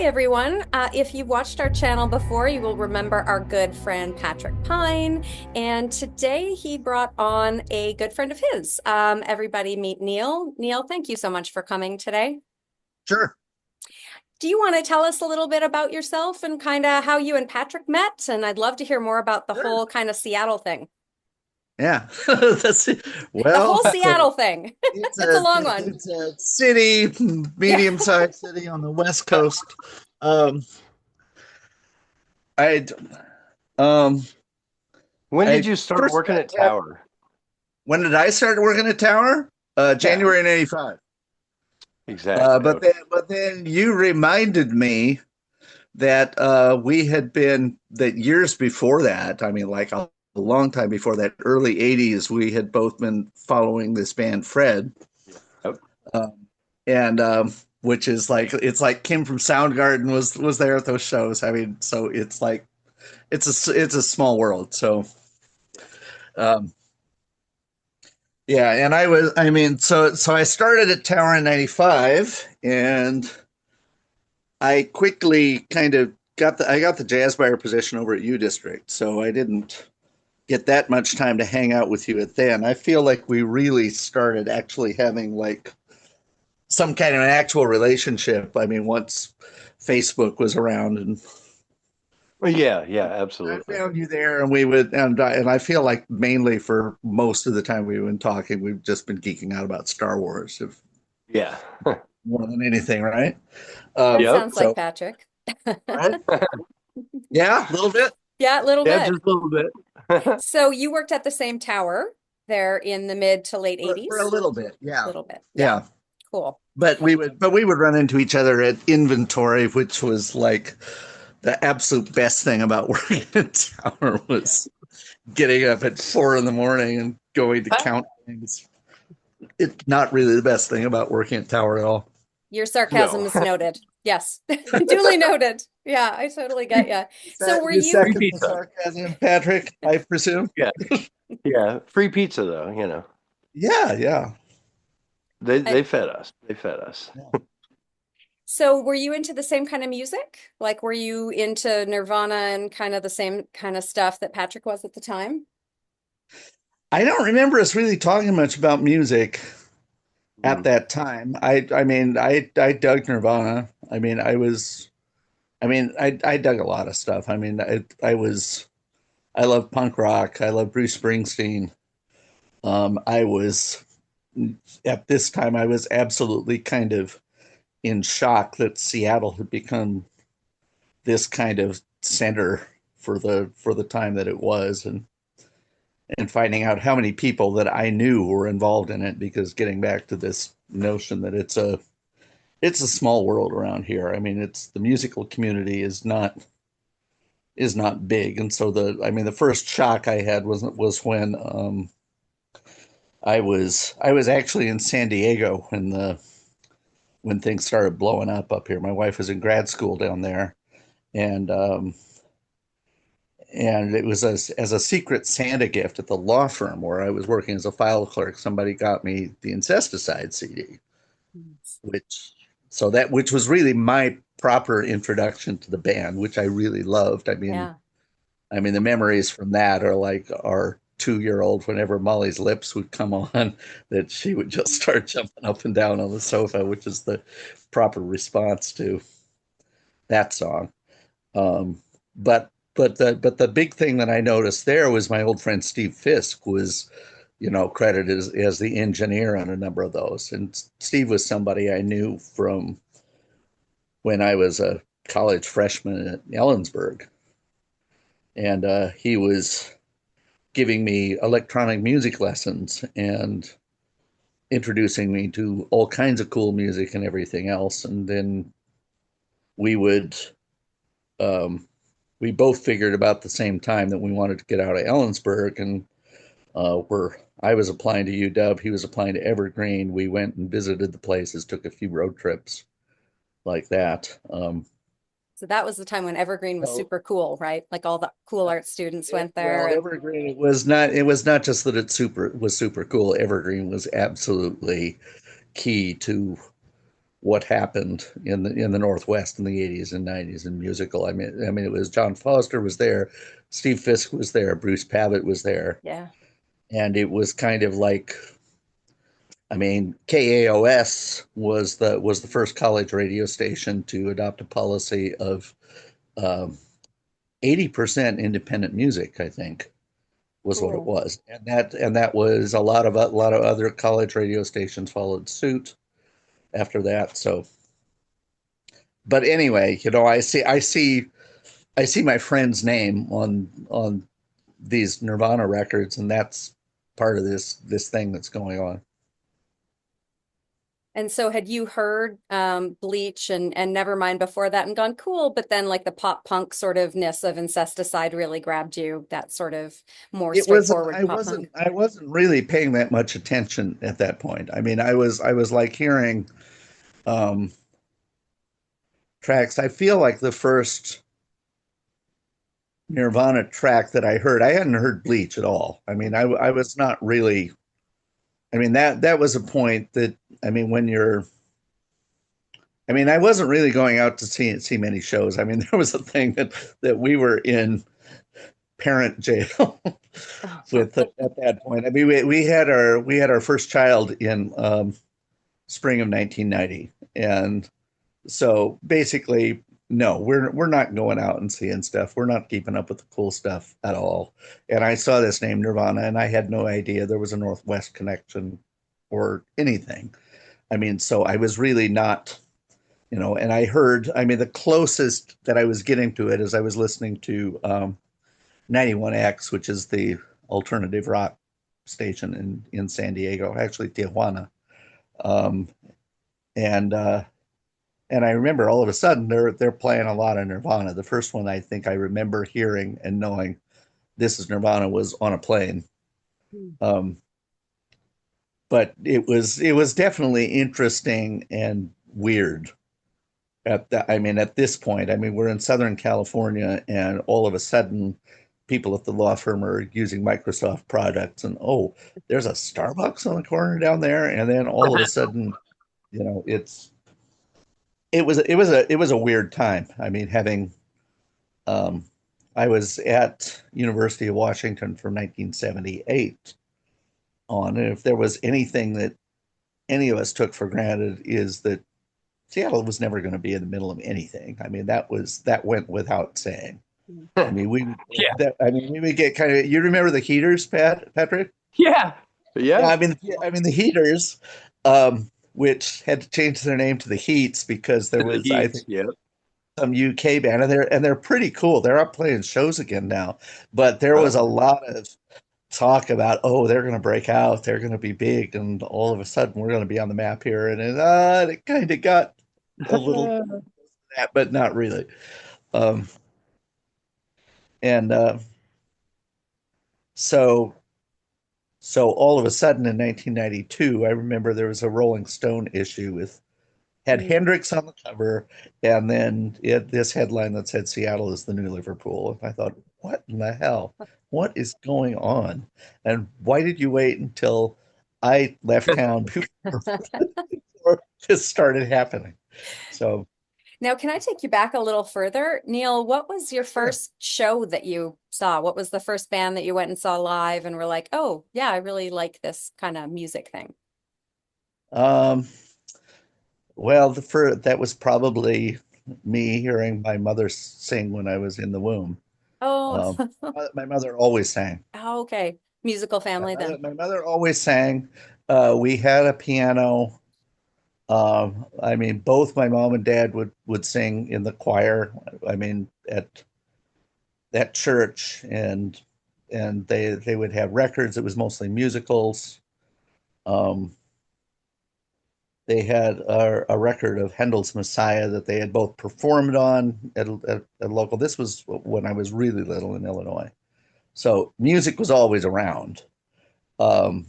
everyone. If you've watched our channel before, you will remember our good friend Patrick Pine. And today he brought on a good friend of his. Everybody meet Neil. Neil, thank you so much for coming today. Sure. Do you want to tell us a little bit about yourself and kind of how you and Patrick met? And I'd love to hear more about the Sure. whole kind of Seattle thing. Yeah. That's it. The Well, whole Seattle thing. it's It's a a long one. it's a city, Yeah. medium-sized city on the West Coast. Um, I um When did I you start first working met at Pat. Tower? When did I start working at Tower? Yeah, January '95. exactly. Okay. But then you reminded me that we had been that years before that. I mean, like a long time before that, early '80s. We had both been following this band, Fred. Yep. Um, and which is like it's like Kim from Soundgarden was there at those shows. I mean, so it's like it's a small world. So um, yeah, and I mean, so I started at Tower in '95, and I quickly kind of got the jazz buyer position over at U District, so I didn't get that much time to hang out with you at then. I feel like we really started actually having like some kind of an actual relationship. I mean, once Facebook was around, and Well, yeah, I absolutely. found you there, and we would, and I feel like mainly for most of the time we've been talking, we've just been geeking out about Star Wars, if Yeah. more than anything, right? That Yep. sounds like So, Patrick. right? Yeah, a little bit. Yeah, a little Yeah, bit. just a little bit. So you worked at the same tower there in the mid to late For a 80s? little bit, A yeah, little bit. Yeah, yeah. cool. But we would run into each other at inventory, which was like the absolute best thing about working at Tower Yeah. was getting up at 4 in the morning and going to count things. It's not really the best thing about working at Tower at all. Your sarcasm No. is noted. Yes, duly noted. Yeah, I totally get you. So were You you, Free second the pizza. sarcasm, Patrick, I presume? Yeah. Yeah. Free pizza though, Yeah, yeah. They I- they fed us. They fed us. so were you into the same kind of music? Like were you into Nirvana and kind of the same kind of stuff that Patrick was at the time? I don't remember us really talking much about music at Mm. that time. I mean, I dug Nirvana. I dug a lot of stuff. I mean, I love punk rock. I love Bruce Springsteen. I was at this time I was absolutely kind of in shock that Seattle had become this kind of center for the time that it was, and finding out how many people that I knew were involved in it, because getting back to this notion that it's a small world around here. I mean, it's the musical community is not big, and so the first shock I had was when I was actually in San Diego when things started blowing up here. My wife was in grad school down there, and it was as a secret Santa gift at the law firm where I was working as a file clerk. Somebody got me the Incesticide CD, which which was really my proper introduction to the band, which I really loved. Yeah. I mean, the memories from that are like our 2 year old, whenever Molly's lips would come on, that she would just start jumping up and down on the sofa, which is the proper response to that song. Um, but the big thing that I noticed there was my old friend Steve Fisk was, credited as the engineer on a number of those. And Steve was somebody I knew from when I was a college freshman at Ellensburg. And he was giving me electronic music lessons and introducing me to all kinds of cool music and everything else. And then we would, um, we both figured about the same time that we wanted to get out of Ellensburg, and where I was applying to UW, he was applying to Evergreen. We went and visited the places, took a few road trips like that. So that was the time when Evergreen was So super cool, right? Like all the cool art students went there well, and Evergreen, it was not just that it was super cool. Evergreen was absolutely key to what happened in the Northwest in the 80s and 90s in musical. I mean, it was John Foster was there, Steve Fisk was there, Bruce Pavitt was there, Yeah. and it was kind of like, I mean, KAOS was the first college radio station to adopt a policy of um, 80% independent music, I think was what it Cool. was. And that was a lot of other college radio stations followed suit after that. So, but anyway, I see my friend's name on these Nirvana records, and that's part of this thing that's going on. And so had you heard Bleach and Nevermind before that and gone cool, but then like the pop punk sort of ness of Incesticide really grabbed you, that sort of more It wasn't straightforward I pop wasn't punk. I wasn't really paying that much attention at that point. I mean, I was like hearing um tracks. I feel like the first Nirvana track that I heard, I hadn't heard Bleach at all. I mean, I was not really. I mean, that was a point that, I mean, when you're, I mean, I wasn't really going out to see many shows. I mean, there was a thing that we were in parent jail with at that point. I mean, we had our first child in spring of 1990, and so basically, no, we're not going out and seeing stuff. We're not keeping up with the cool stuff at all. And I saw this name Nirvana, and I had no idea there was a Northwest connection or anything. I mean, so I was really not, and I heard, I mean, the closest that I was getting to it is I was listening to 91X, which is the alternative rock station in San Diego, actually Tijuana. Um, and and I remember all of a sudden they're playing a lot of Nirvana. The first one I think I remember hearing and knowing this is Nirvana was on a plane. Um, but it was definitely interesting and weird I mean, at this point, I mean, we're in Southern California, and all of a sudden, people at the law firm are using Microsoft products, and oh, there's a Starbucks on the corner down there, and then all of a sudden, you know, it was a weird time. I mean, having um, I was at University of Washington from 1978 on, and if there was anything that any of us took for granted is that Seattle was never going to be in the middle of anything. I mean, that went without saying. I mean, Yeah. we would get kind of. You remember the heaters, Patrick? Yeah. Yeah, Yeah. I mean the heaters, which had to change their name to the Heats because there To the was, I Heats. think, Yeah. some UK band, and they're pretty cool. They're up playing shows again now, but there was a lot of talk about, oh, they're going to break out, they're going to be big, and all of a sudden we're going to be on the map here, and it kind of got a little that, but not really. Um, and so so all of a sudden in 1992, I remember there was a Rolling Stone issue with had Mm. Hendrix on the cover, and then this headline that said Seattle is the new Liverpool. And I thought, what in the hell? What is going on? And why did you wait until I left town before this started happening? So, Now, can I take you back a little further? Neil, what was your sure. first show that you saw? What was the first band that you went and saw live and were like, oh, yeah, I really like this kind of music thing? Um, well, that was probably me hearing my mother sing when I was in the womb. Oh, Um, my mother always sang. oh, okay. Musical My family mother, then. my mother always sang. We had a piano. I mean, both my mom and dad would sing in the choir. I mean, at that church, and they would have records. It was mostly musicals. Um, they had a record of Handel's Messiah that they had both performed on at local. This was when I was really little in Illinois, so music was always around. Um,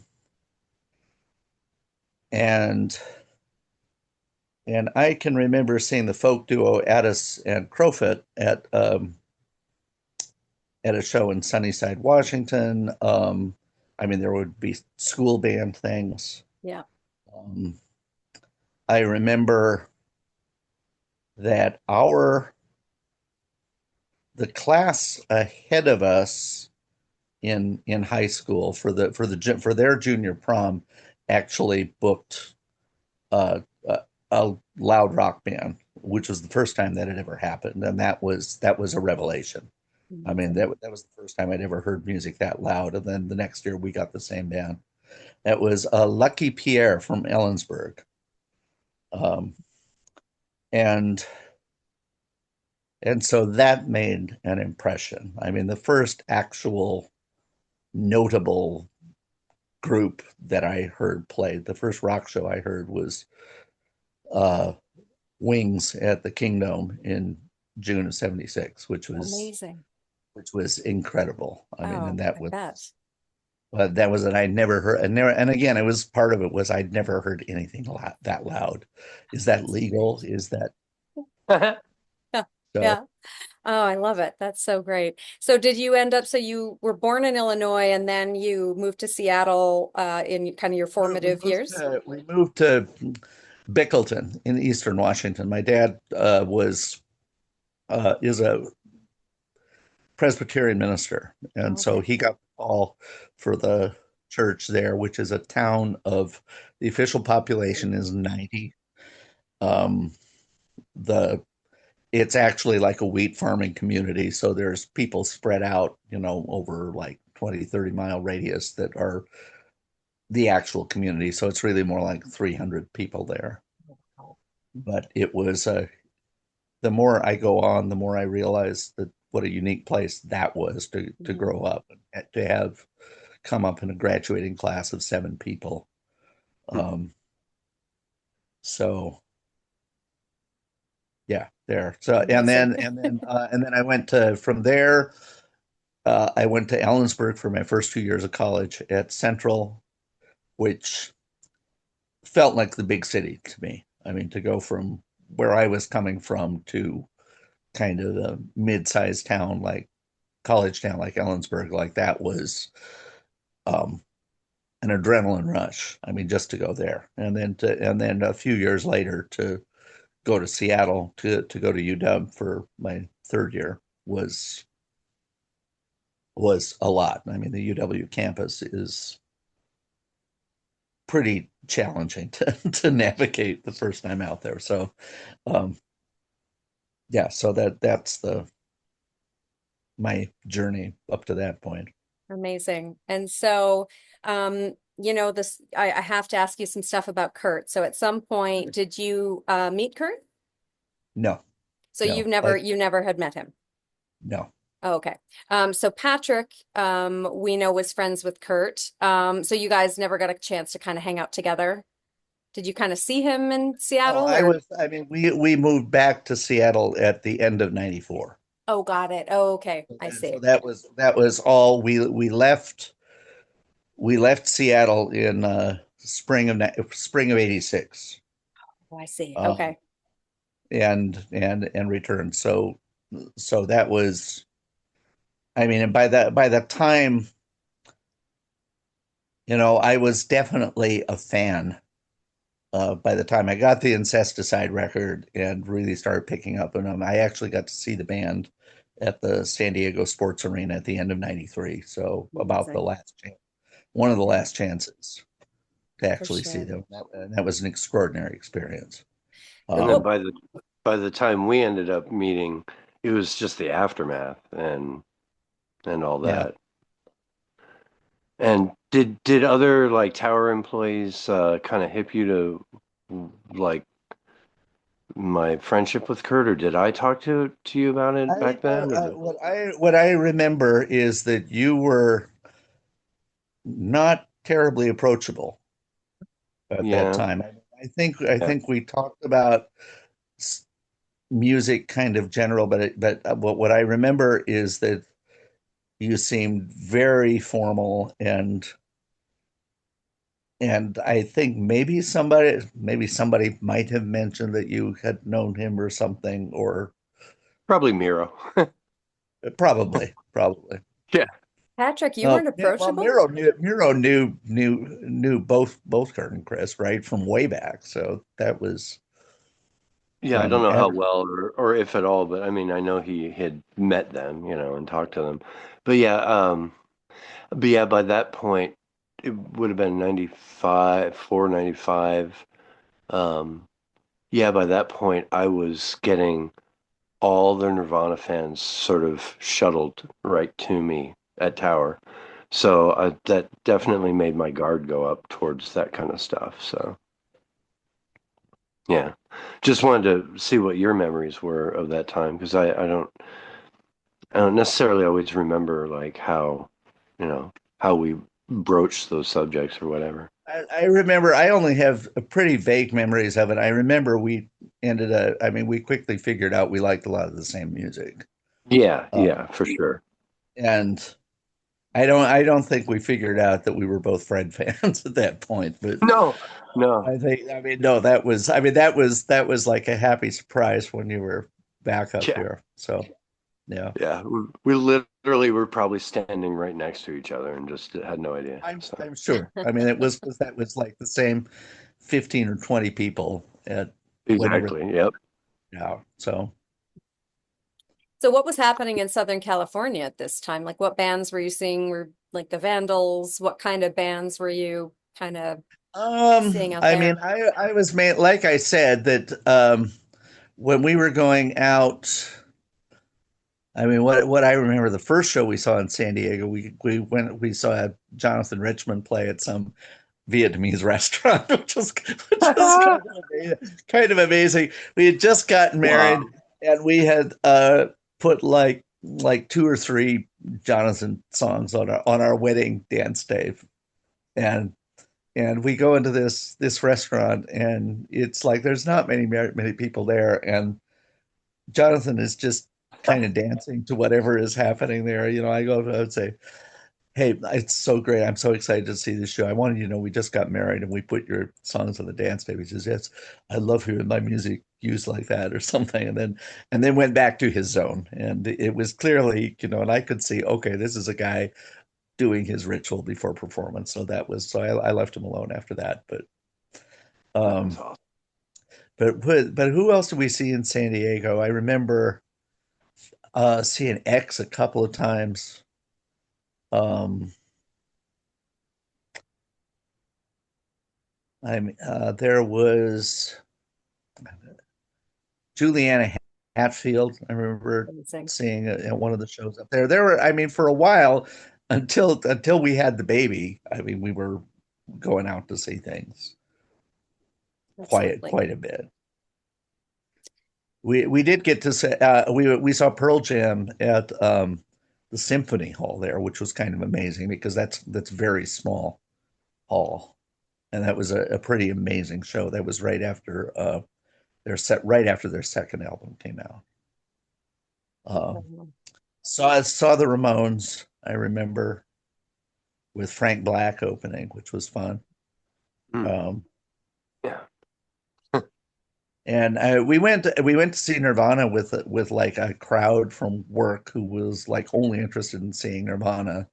and And I can remember seeing the folk duo Addis and Crowfoot at a show in Sunnyside, Washington. I mean, there would be school band things. Yeah. Um, I remember that the class ahead of us in high school for their junior prom actually booked a loud rock band, which was the first time that had ever happened, and that was a revelation. I mean, Amazing. that was the first time I'd ever heard music that loud. And then the next year we got the same band. That was Lucky Pierre from Ellensburg, um, and so that made an impression. I mean, the first actual notable group that I heard play, the first rock show I heard was uh, Wings at the Kingdom in June of '76, Amazing. which was incredible. I mean, and Oh, I bet. that was that I'd never heard, and again, it was part of it was I'd never heard anything that loud. Is that That's legal? great. Is that Yeah. so? Yeah. Oh, I love it. That's so great. So did you end up, so you were born in Illinois and then you moved to Seattle in kind of your formative years? We moved to Bickleton in eastern Washington. My dad was is a Presbyterian minister, and so Okay. he got the call for the church there, which is a town of the official population is 90. Um, the it's actually like a wheat farming community, so there's people spread out, over like 20-30 mile radius that are the actual community. So it's really more like 300 people there. But it was the more I go on, the more I realize that what a unique place that was to Mhm. grow up and to have come up in a graduating class of 7 people. Um, so yeah, there. So Amazing. and then I went to from there. I went to Ellensburg for my first 2 years of college at Central, which felt like the big city to me. I mean, to go from where I was coming from to kind of a mid-sized town like college town like Ellensburg, like that was um, an adrenaline rush. I mean, just to go there, and then a few years later to go to Seattle to go to UW for my third year was a lot. I mean, the UW campus is pretty challenging to navigate the first time out there. So, um, yeah, so that's the my journey up to that point. Amazing. And so, this I have to ask you some stuff about Kurt. So at some point, did you meet Kurt? No, So no, you never had met him. no. Oh, okay. So Patrick, we know was friends with Kurt. So you guys never got a chance to kind of hang out together. Did you kind of see him in No, Seattle or? I mean, we moved back to Seattle at the end of '94. Oh, got it. Oh, okay. I So see. that was all we left Seattle in spring of '86. Oh, I see. Um, Okay. and returned. So that was, I mean, and by that time, I was definitely a fan. By the time I got the Incesticide record and really started picking up on them, I actually got to see the band at the San Diego Sports Arena at the end of '93. So about Amazing. one of the last chances to For actually see sure. them. And that was an extraordinary experience. And then Um, Well, by the time we ended up meeting, it was just the aftermath and all yeah. that. And did other like tower employees kind of hip you to like my friendship with Kurt, or did I talk to you about it I back then? Or what I remember is that you were not terribly approachable at that yeah, time. I yeah, think we talked about music kind of general, but what I remember is that you seemed very formal and I think maybe somebody might have mentioned that you had known him or something, or probably Miro. probably. Yeah. Patrick, you Oh, weren't yeah, well, approachable? Miro knew both Kurt and Chris, right, from way back. So that was Yeah, I don't from know how ever. well or if at all, but I mean, I know he had met them, and talked to them. But yeah, by that point, it would have been 95, 495. Um, yeah, by that point, I was getting all the Nirvana fans sort of shuttled right to me at Tower. So that definitely made my guard go up towards that kind of stuff. So yeah, just wanted to see what your memories were of that time because I don't necessarily always remember like how we broached those subjects or whatever. I remember. I only have a pretty vague memories of it. I remember I mean, we quickly figured out we liked a lot of the same music. Yeah, Um, yeah, for sure. and I don't think we figured out that we were both Fred fans at that point, but No, no. I mean, no, that was like a happy surprise when you were back up Yeah, here. So, yeah. yeah. We literally were probably standing right next to each other and just had no idea. So I'm sure. I mean, it was because that was like the same 15 or 20 people at whenever exactly. Yep. now. So, So what was happening in Southern California at this time? Like what bands were you seeing? Were like the Vandals? What kind of bands were you kind of seeing out I mean, there? I was made, like I said, that when we were going out, I mean, what I remember the first show we saw in San Diego, we saw Jonathan Richman play at some Vietnamese restaurant, which was kind of amazing. We had just gotten married, Wow. and we had put like two or three Jonathan songs on our wedding dance day, and we go into this restaurant, and it's like there's not many people there, and Jonathan is just kind of dancing to whatever is happening there. I would say, hey, it's so great. I'm so excited to see this show. I wanted you to know we just got married and we put your songs on the dance tape. He says, yes, I love hearing my music used like that or something. And then went back to his zone. And it was clearly, and I could see, okay, this is a guy doing his ritual before performance. So I left him alone after that. That's Um awesome. but who else did we see in San Diego? I remember seeing X a couple of times. Um there was Juliana Hatfield. I remember Amazing. seeing at one of the shows up there. There were, I mean, for a while until we had the baby. I mean, we were going out to see things Absolutely. quite a bit. We did get to say we saw Pearl Jam at the Symphony Hall there, which was kind of amazing because that's very small hall, and that was a pretty amazing show. That was right after their second album came out. Um, saw the Ramones. I remember with Frank Black opening, which was fun. Hmm. Um, Yeah. and we went to see Nirvana with like a crowd from work who was like only interested in seeing Nirvana,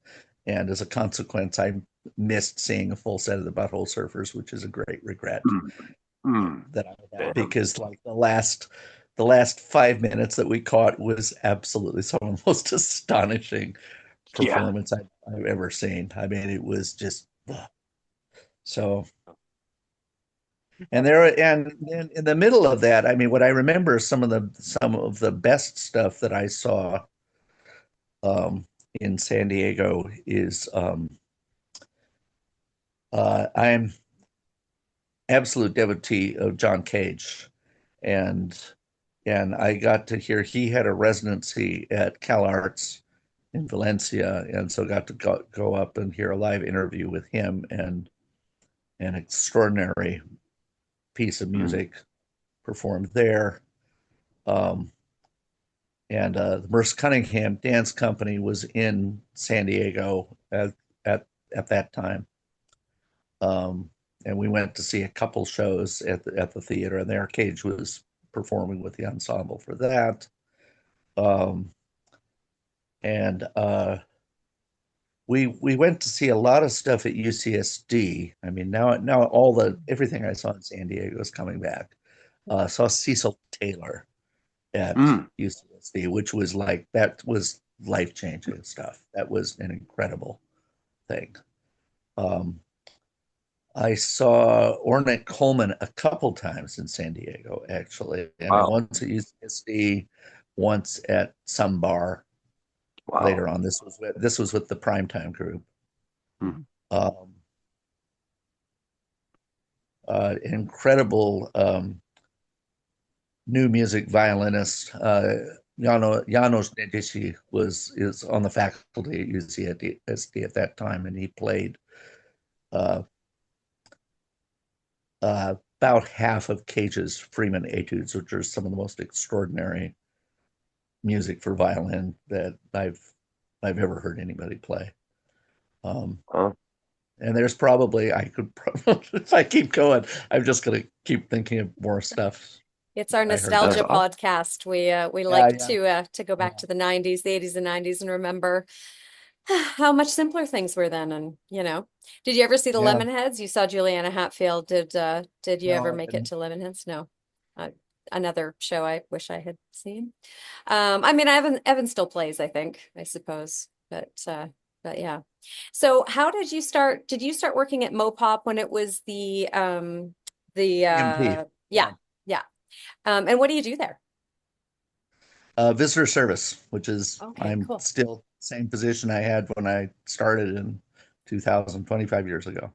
and as a consequence, I missed seeing a full set of the Butthole Surfers, which is a great regret Hmm. Hmm. that I have Damn. because like the last 5 minutes that we caught was absolutely some of the most astonishing Yeah. performance I've ever seen. I mean, it was just so. And then in the middle of that, I mean, what I remember some of the best stuff that I saw in San Diego is I'm absolute devotee of John Cage, and I got to hear he had a residency at Cal Arts in Valencia, and so got to go up and hear a live interview with him, and an extraordinary piece of Hmm. music performed there. Um, and the Merce Cunningham Dance Company was in San Diego at at that time. Um, and we went to see a couple shows at the theater, and there Cage was performing with the ensemble for that. Um, and we went to see a lot of stuff at UCSD. I mean, now everything I saw in San Diego is coming back. Saw Cecil Taylor at Mm. UCSD, which was like that was life-changing stuff. That was an incredible thing. Um, I saw Ornette Coleman a couple times in San Diego, actually. I mean, Wow. once at UCSD, once at some bar Wow. later on. This was with the Primetime Group. Mm. Um, incredible new music violinist. Janos Nedici is on the faculty at UCSD at that time, and he played uh, about half of Cage's Freeman etudes, which are some of the most extraordinary music for violin that I've ever heard anybody play. Um, Huh? and there's probably I could probably, if I keep going, I'm just gonna keep thinking of more stuff It's our I heard That's nostalgia there. awesome. podcast. We Yeah, like yeah, to go back yeah, to the 90s, the 80s and 90s and remember how much simpler things were then. And did you ever see the yeah. Lemonheads? You saw Juliana Hatfield. Did you No, ever I make it didn't. to Lemonheads? No. Uh, Another show I wish I had seen. I mean, Evan still plays, I think, I suppose. But yeah. So how did you start? Did you start working at MoPOP when it was the EMP. yeah, Yeah. yeah. And what do you do there? Visitor service, which is Okay, I'm cool. still same position I had when I started in 2000, 25 years ago.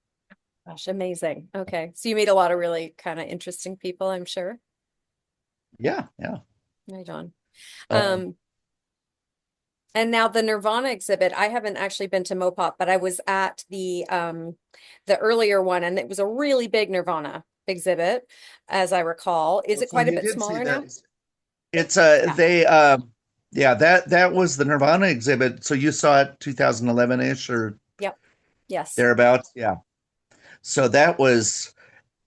Gosh, amazing. Okay. So you meet a lot of really kind of interesting people, I'm sure. Yeah, yeah. Right on. Uh, Um, and now the Nirvana exhibit, I haven't actually been to MoPOP, but I was at the earlier one and it was a really big Nirvana exhibit, as I recall. Is it so quite a you bit did see smaller now? that. It's Yeah. they yeah, that was the Nirvana exhibit. So you saw it 2011-ish or Yep. Yes. thereabouts. Yeah. So that was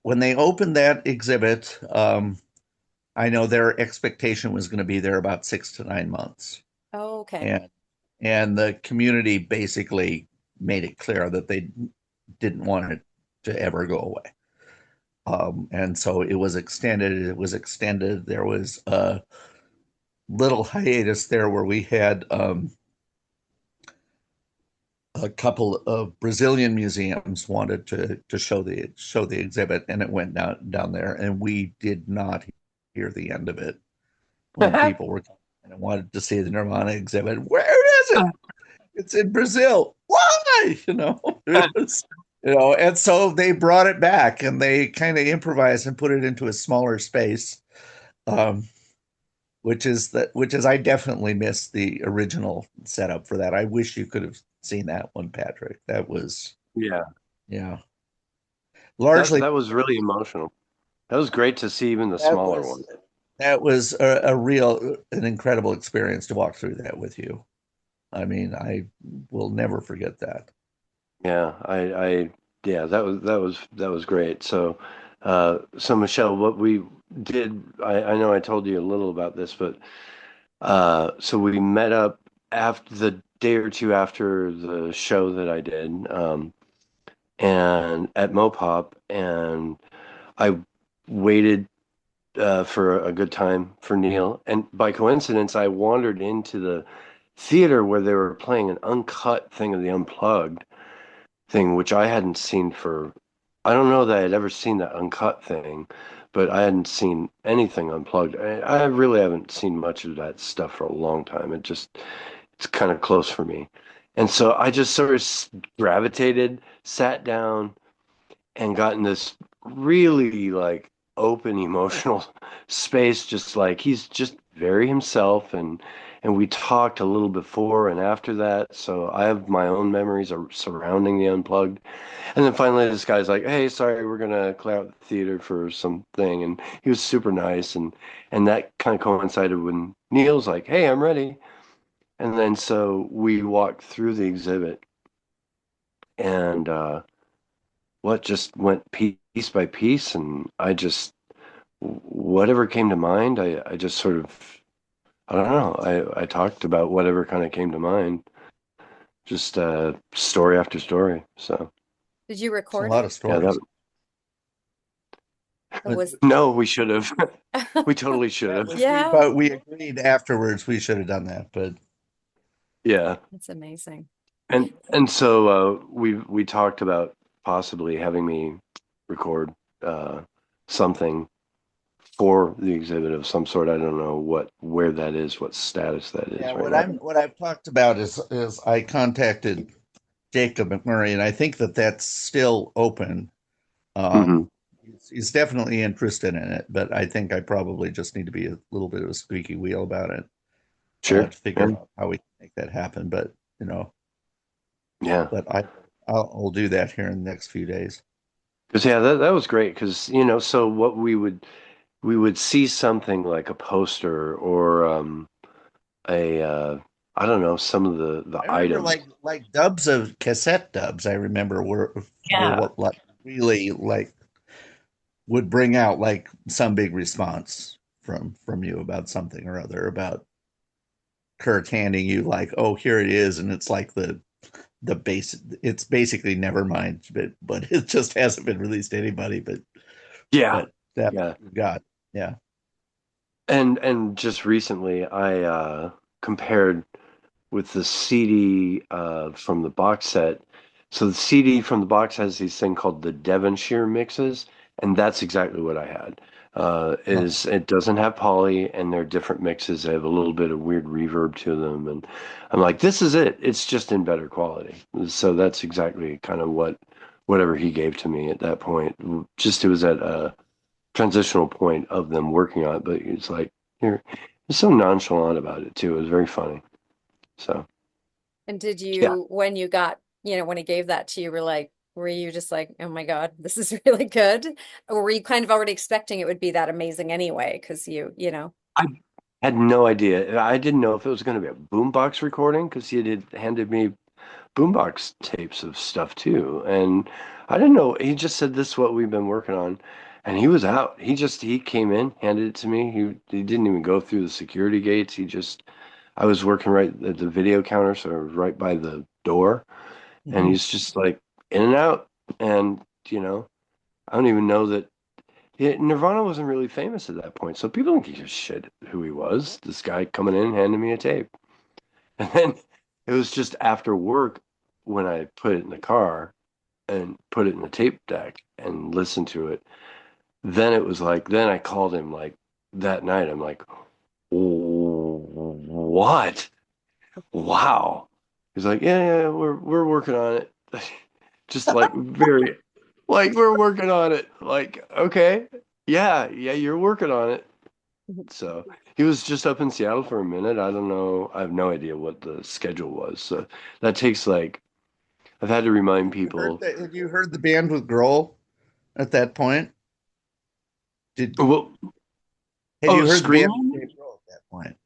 when they opened that exhibit. I know their expectation was going to be there about 6 to 9 months, Oh, okay. and the community basically made it clear that they didn't want it to ever go away. And so it was extended. It was extended. There was a little hiatus there where we had a couple of Brazilian museums wanted to show the exhibit, and it went down there, and we did not hear the end of it when people were coming and wanted to see the Nirvana exhibit. Where is it? It's in Brazil. Why? It was, and so they brought it back and they kind of improvised and put it into a smaller space. Um, which is I definitely missed the original setup for that. I wish you could have seen that one, Patrick. That was, Yeah. yeah, That largely that was really emotional. That was great to see even the that smaller one. was an incredible experience to walk through that with you. I mean, I will never forget that. Yeah, yeah, that was great. So Michelle, what we did, I know I told you a little about this, but so we met up after the day or two after the show that I did, and at MoPOP, and I waited for a good time for Neil, and by coincidence, I wandered into the theater where they were playing an uncut thing of the Unplugged thing, which I hadn't seen for, I don't know that I had ever seen that uncut thing, but I hadn't seen anything unplugged. I really haven't seen much of that stuff for a long time. It's kind of close for me. And so I just sort of gravitated, sat down, and got in this really like open emotional space, just like he's just very himself, and we talked a little before and after that, so I have my own memories surrounding the Unplugged. And then finally this guy's like, hey, sorry, we're gonna clear out the theater for something, and he was super nice, and that kind of coincided when Neil's like, hey, I'm ready. And then so we walked through the exhibit, and what just went piece by piece, and I just whatever came to mind, I just sort of, I don't know, I talked about whatever kind of came to mind. just story after story. So Did you It's a record lot it? of yeah, stories. Or But was no, we should have. We totally should that have. was me, Yeah, but we agreed afterwards we should have done that. But Yeah. that's amazing. And so we talked about possibly having me record something for the exhibit of some sort. I don't know where that is, what status that yeah, is right now. what I've talked about is I contacted Jacob McMurray, and I think that that's still open. Hmm. Um, he's definitely interested in it, but I think I probably just need to be a little bit of a squeaky wheel about it Sure. to figure Yeah. out how we can make that happen. But Yeah. but I'll do that here in the next few days. Because yeah, that was great. Because so what we would see something like a poster or a I don't know, some of the I remember items. like dubs of cassette dubs. I remember were Yeah. what like really like would bring out like some big response from you about something or other about Kurt handing you like, oh, here it is, and it's like the base. It's basically Nevermind, but it just hasn't been released to anybody. Yeah. But that Yeah. got yeah. And just recently I compared with the CD from the box set. So the CD from the box has these thing called the Devonshire mixes, and that's exactly what I had. Uh-huh. Is it doesn't have poly, and they're different mixes. They have a little bit of weird reverb to them, and I'm like, this is it. It's just in better quality. So that's exactly kind of whatever he gave to me at that point. Just it was at a transitional point of them working on it, but it's like you're so nonchalant about it too. It was very funny. So. And did Yeah. you, when you got, when he gave that to you, were you just like, oh my God, this is really good? Or were you kind of already expecting it would be that amazing anyway? Because I had no idea. I didn't know if it was going to be a boombox recording because he had handed me boombox tapes of stuff too. And I didn't know. He just said, this is what we've been working on. And he was out. He came in, handed it to me. He didn't even go through the security gates. I was working right at the video counter, so I was right by the door. And Mhm. he's just like in and out. And, I don't even know that. Yeah, Nirvana wasn't really famous at that point, so people don't give a shit who he was. This guy coming in handing me a tape. And then it was just after work when I put it in the car and put it in the tape deck and listened to it. Then it was like, then I called him like that night. I'm like, what? Wow. He's like, yeah, we're working on it. Just like very, like we're working on it. Like, okay, yeah, you're working on it. So he was just up in Seattle for a minute. I don't know. I have no idea what the schedule was. So that takes like I've had to remind people. Had you heard the band with Grohl at that point? Did Well, had oh, you heard the band with Scream Dave Grohl at that point?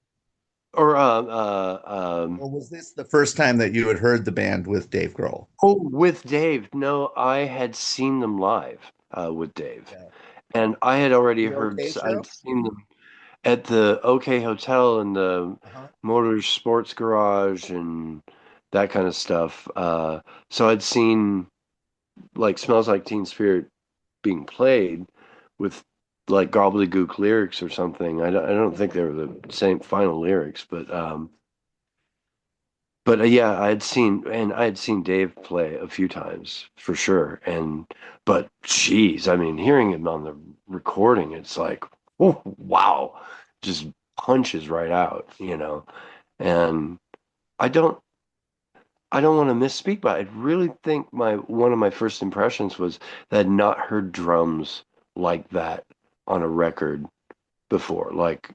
or Or was this the first time that you had heard the band with Dave Grohl? oh, with Dave. No, I had seen them live with Dave, Yeah. and I had already The heard. OK I'd Show? seen them at the OK Hotel and the Uh-huh. Motor Sports Garage and that kind of stuff. So I'd seen like Smells Like Teen Spirit being played with like gobbledygook lyrics or something. I don't think they were the same final lyrics, but yeah, I had seen Dave play a few times for sure. But geez, I mean, hearing him on the recording, it's like, oh wow, just punches right out, And I don't I don't want to misspeak, but I really think my one of my first impressions was that I'd not heard drums like that on a record before. Like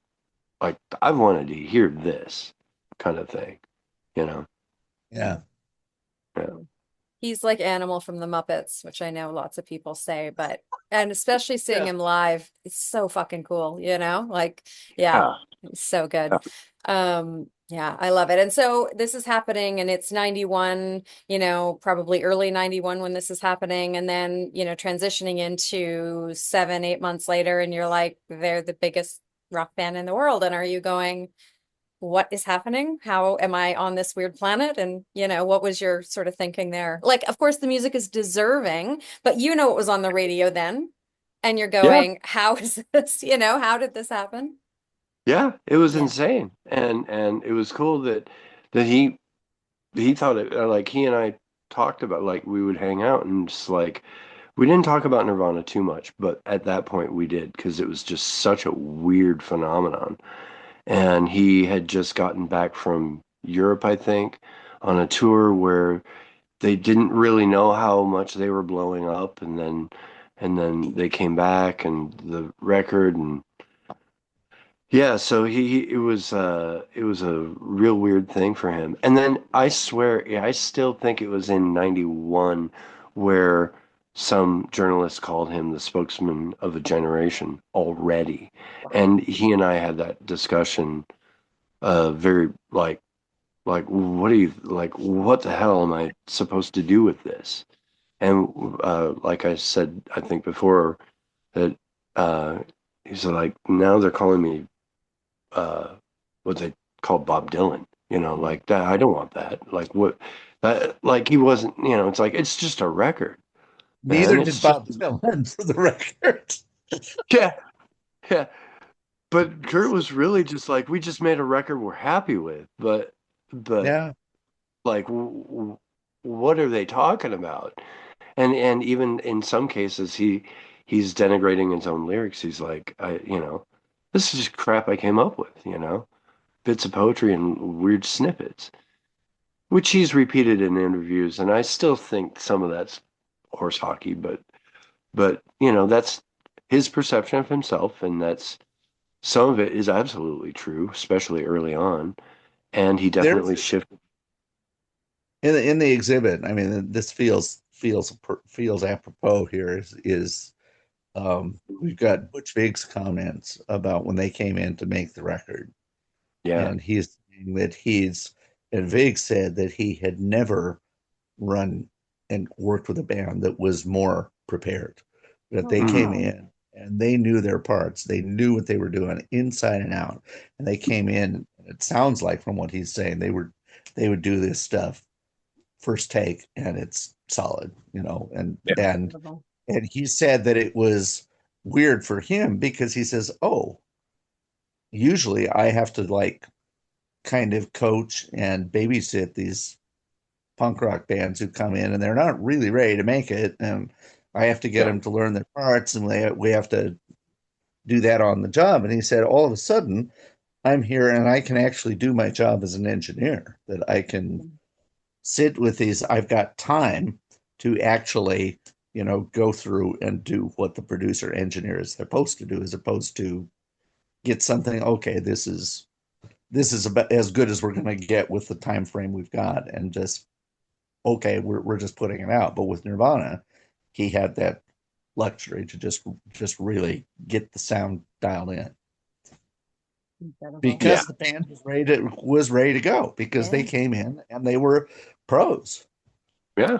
I wanted to hear this kind of thing, you know. Yeah. Yeah. he's like Animal from the Muppets, which I know lots of people say, and especially seeing Yeah. him live, it's so fucking cool, Like, yeah, Yeah. it's so good. Yeah, I love it. And so this is happening and it's 91, probably early 91 when this is happening. And then, transitioning into 7, 8 months later, and you're like, they're the biggest rock band in the world. And are you going, what is happening? How am I on this weird planet? And, what was your sort of thinking there? Like, of course, the music is deserving, but it was on the radio then, and you're Yeah, going, how is this? How did this happen? yeah, it was Yeah. insane, and it was cool that he thought it like he and I talked about like we would hang out and just like we didn't talk about Nirvana too much, but at that point we did because it was just such a weird phenomenon. And he had just gotten back from Europe, I think, on a tour where they didn't really know how much they were blowing up, and then they came back and the record and yeah, so it was a real weird thing for him. And then I swear, yeah, I still think it was in 91 where some journalists called him the spokesman of a generation already. And he and I had that discussion very like what do you like what the hell am I supposed to do with this? And like I said, I think before that he's like now they're calling me what they call Bob Dylan, like that. I don't want that. Like what that like he wasn't, it's like it's just a record, man. Neither It's did just Bob Dylan, for the record. yeah, yeah. But Kurt was really just like we just made a record we're happy with, but Yeah. like what are they talking about? And even in some cases he's denigrating his own lyrics. He's like this is just crap I came up with, bits of poetry and weird snippets, which he's repeated in interviews, and I still think some of that's horse hockey, but that's his perception of himself, and that's some of it is absolutely true, especially early on, and he There's definitely shifted. in the exhibit. I mean, this feels apropos here. We've got Butch Vig's comments about when they came in to make the record, Yeah, and he's saying that and Vig said that he had never run and worked with a band that was more prepared. That Oh, they came hmm, wow. in and they knew their parts, they knew what they were doing inside and out, and they came in. It sounds like from what he's saying, they would do this stuff first take, and it's solid, and yeah, and he said that it was weird for him because he says, "Oh, usually I have to like kind of coach and babysit these punk rock bands who come in and they're not really ready to make it, and I have to get yeah, them to learn their parts, and we have to do that on the job." And he said, all of a sudden, I'm here and I can actually do my job as an engineer, that I can sit with these. I've got time to actually, go through and do what the producer engineer is supposed to do, as opposed to get something. Okay, this is about as good as we're going to get with the time frame we've got, and just okay, we're just putting it out. But with Nirvana, he had that luxury to just really get the sound dialed in, Incredible. yeah, because the band was ready to go, because they Yeah. came in and they were pros. yeah,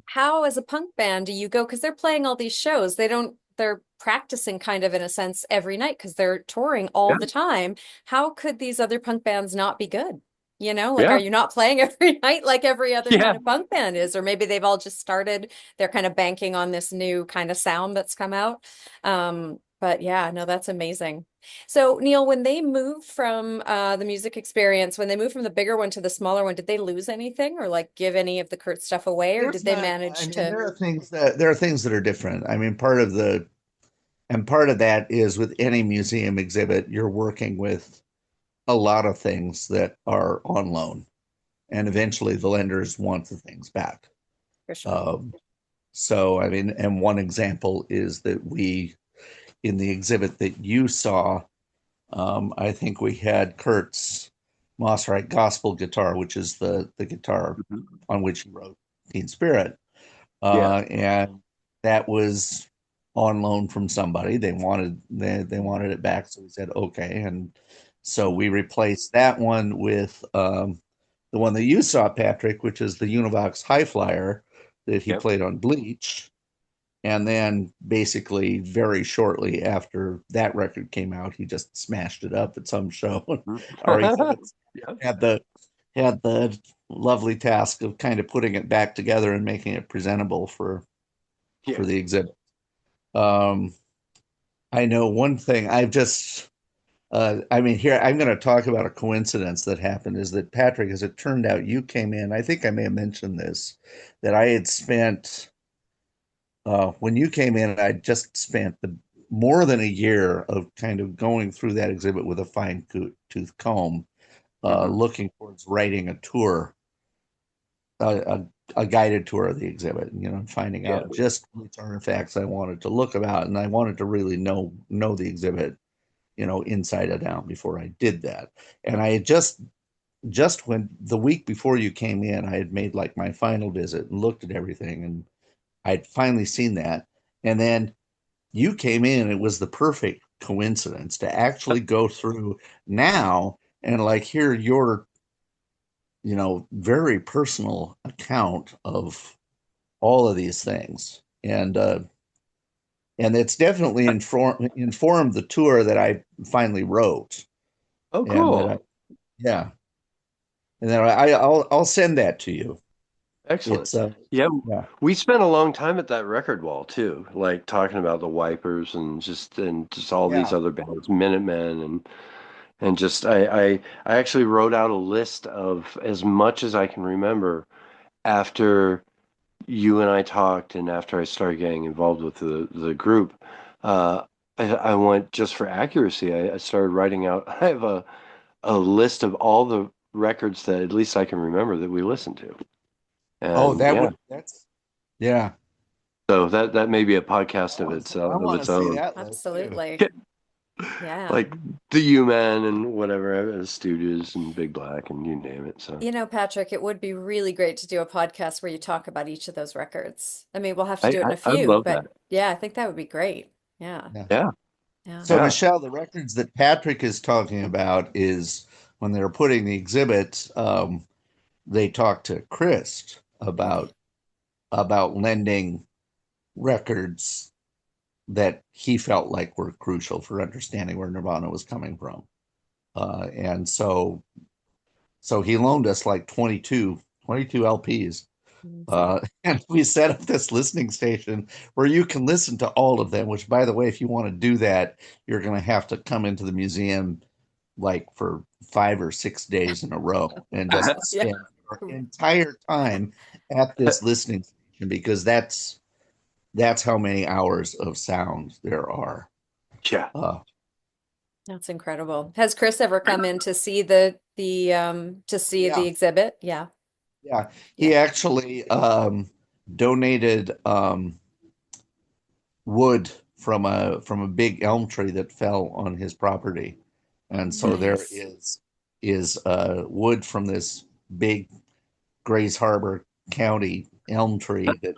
How, as a punk band, do you go? Because they're playing all these shows. They're practicing kind of in a sense every night because they're touring all yeah, the time. How could these other punk bands not be good? Like, are yeah, you not playing every night like every other kind yeah. of punk band is? Or maybe they've all just started, they're kind of banking on this new kind of sound that's come out. But yeah, no, that's amazing. So, Neil, when they moved from the music experience, when they moved from the bigger one to the smaller one, did they lose anything or like give any of the Kurt stuff away, or did There's they not. I manage mean, to? there are things that are different. I mean, part of that is with any museum exhibit, you're working with a lot of things that are on loan, and eventually the lenders want the things back. For sure. Um, so, I mean, and one example is that in the exhibit that you saw, I think we had Kurt's Mossright gospel guitar, which is the guitar Mhm. on which he wrote Teen Spirit. Yeah, And that was on loan from somebody. They wanted it back, so we said okay, and so we replaced that one with the one that you saw, Patrick, which is the Univox High Flyer that he yep, played on Bleach. And then basically very shortly after that record came out, he just smashed it up at some show. Our exhibits Yeah. had the lovely task of kind of putting it back together and making it presentable Yeah. for the exhibit. Um, I know one thing. I mean, here I'm going to talk about a coincidence that happened. Is that Patrick? As it turned out, you came in. I think I may have mentioned this, that I had spent when you came in. I just spent more than a year of kind of going through that exhibit with a fine tooth comb, Hmm. looking towards writing a tour, a, a guided tour of the exhibit, finding Yeah. out just which artifacts I wanted to look about, and I wanted to really know the exhibit, inside and out before I did that. And I had just when the week before you came in, I had made like my final visit and looked at everything, and I'd finally seen that. And then you came in, it was the perfect coincidence to actually go through now and like hear your, very personal account of all of these things. And it's definitely informed the tour that I finally wrote. Oh, And that I, cool. yeah. And then I'll send that to you. Excellent. It's Yeah, yeah. we spent a long time at that record wall too, like talking about the Wipers and just all these Yeah. other bands, Minutemen and just I actually wrote out a list of as much as I can remember after you and I talked and after I started getting involved with the group. Uh, I went just for accuracy. I started writing out. I have a list of all the records that at least I can remember that we listened to. Oh, And yeah, that's yeah. so that may be a podcast I of want to its see own. that list too. Absolutely. Yeah. Like the U-Man and whatever, Stooges and Big Black and you name it. So Patrick, it would be really great to do a podcast where you talk about each of those records. I mean, we'll have to do it in a I'd few, love that. but yeah, I think that would be great. Yeah. Yeah. Yeah, Yeah. So yeah. Michelle, the records that Patrick is talking about is when they were putting the exhibit, they talked to Chris about lending records that he felt like were crucial for understanding where Nirvana was coming from. And so he loaned us like 22 LPs. Amazing. And we set up this listening station where you can listen to all of them, which, by the way, if you want to do that, you're going to have to come into the museum like for 5 or 6 days in a row and just Yeah. spend your entire time at this listening station because that's how many hours of sound there are. Yeah. Uh, That's incredible. Has Chris ever come in to see the yeah, exhibit? Yeah. yeah. Yeah. He actually donated wood from a big elm tree that fell on his property, and so there Nice. is wood from this big Grays Harbor County elm tree that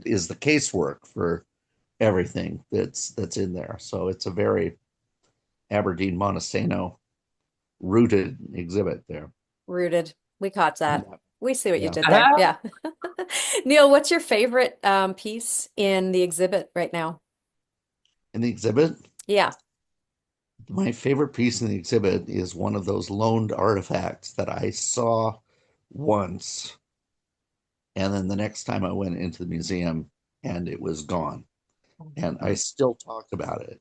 is the casework for everything that's in there. So it's a very Aberdeen Montesano rooted exhibit there. Rooted. We caught that. Yeah, We see what you yeah. did there. Yeah. Neil, what's your favorite piece in the exhibit right now? In the exhibit, Yeah. my favorite piece in the exhibit is one of those loaned artifacts that I saw once, and then the next time I went into the museum and it was gone. And I still talk about it.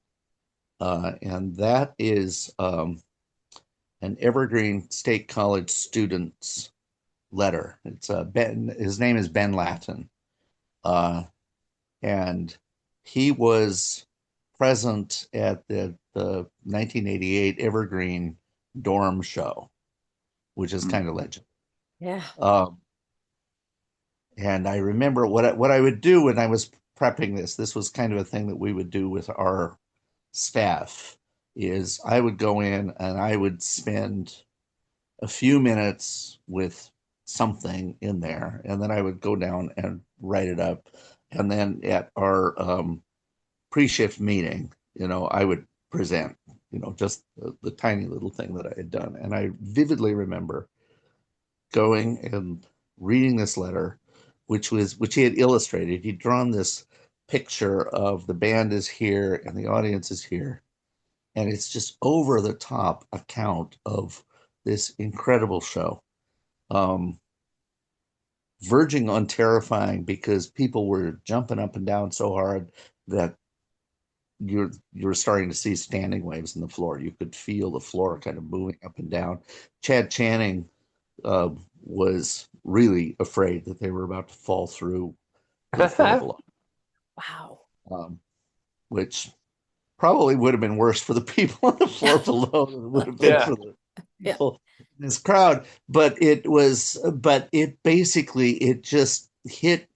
And that is an Evergreen State College student's letter. It's Ben. His name is Ben Latin, uh, and he was present at the 1988 Evergreen dorm show, which is kind of legend. Yeah. Um, and I remember what I would do when I was prepping this. This was kind of a thing that we would do with our staff. Is I would go in and I would spend a few minutes with something in there, and then I would go down and write it up. And then at our pre-shift meeting, I would present, just the tiny little thing that I had done. And I vividly remember going and reading this letter, which he had illustrated. He'd drawn this picture of the band is here and the audience is here. And it's just over the top account of this incredible show. Um, Verging on terrifying because people were jumping up and down so hard that you're starting to see standing waves in the floor. You could feel the floor kind of moving up and down. Chad Channing uh, was really afraid that they were about to fall through the floor below, Wow. um, which probably would have been worse for the people on the floor below than it would have been Yeah. for the Yeah. people in this crowd. But it basically, it just hit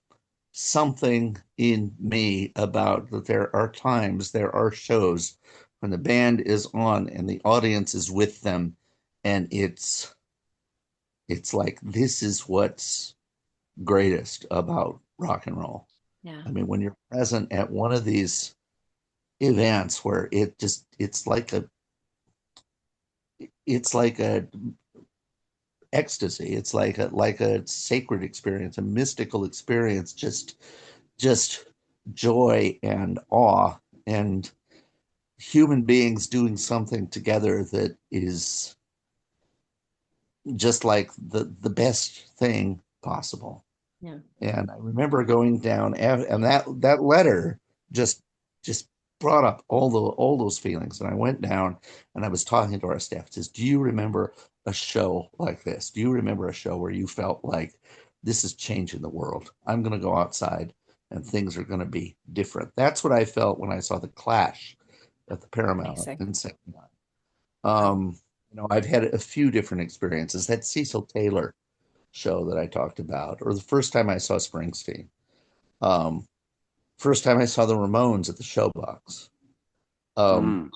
something in me about that there are shows when the band is on and the audience is with them, and it's like this is what's greatest about rock and roll. Yeah. I mean, when you're present at one of these events where it's like a ecstasy, it's like a sacred experience, a mystical experience, just joy and awe and human beings doing something together that is just like the best thing possible. Yeah. And I remember going down, and that letter just just brought up all those feelings. And I went down and I was talking to our staff. It says, "Do you remember a show like this? Do you remember a show where you felt like this is changing the world? I'm going to go outside and things are going to be different." That's what I felt when I saw the Clash at the Paramount Amazing. in '79. Wow. I've had a few different experiences. That Cecil Taylor show that I talked about, or the first time I saw Springsteen, um, first time I saw the Ramones at the Showbox. Mm.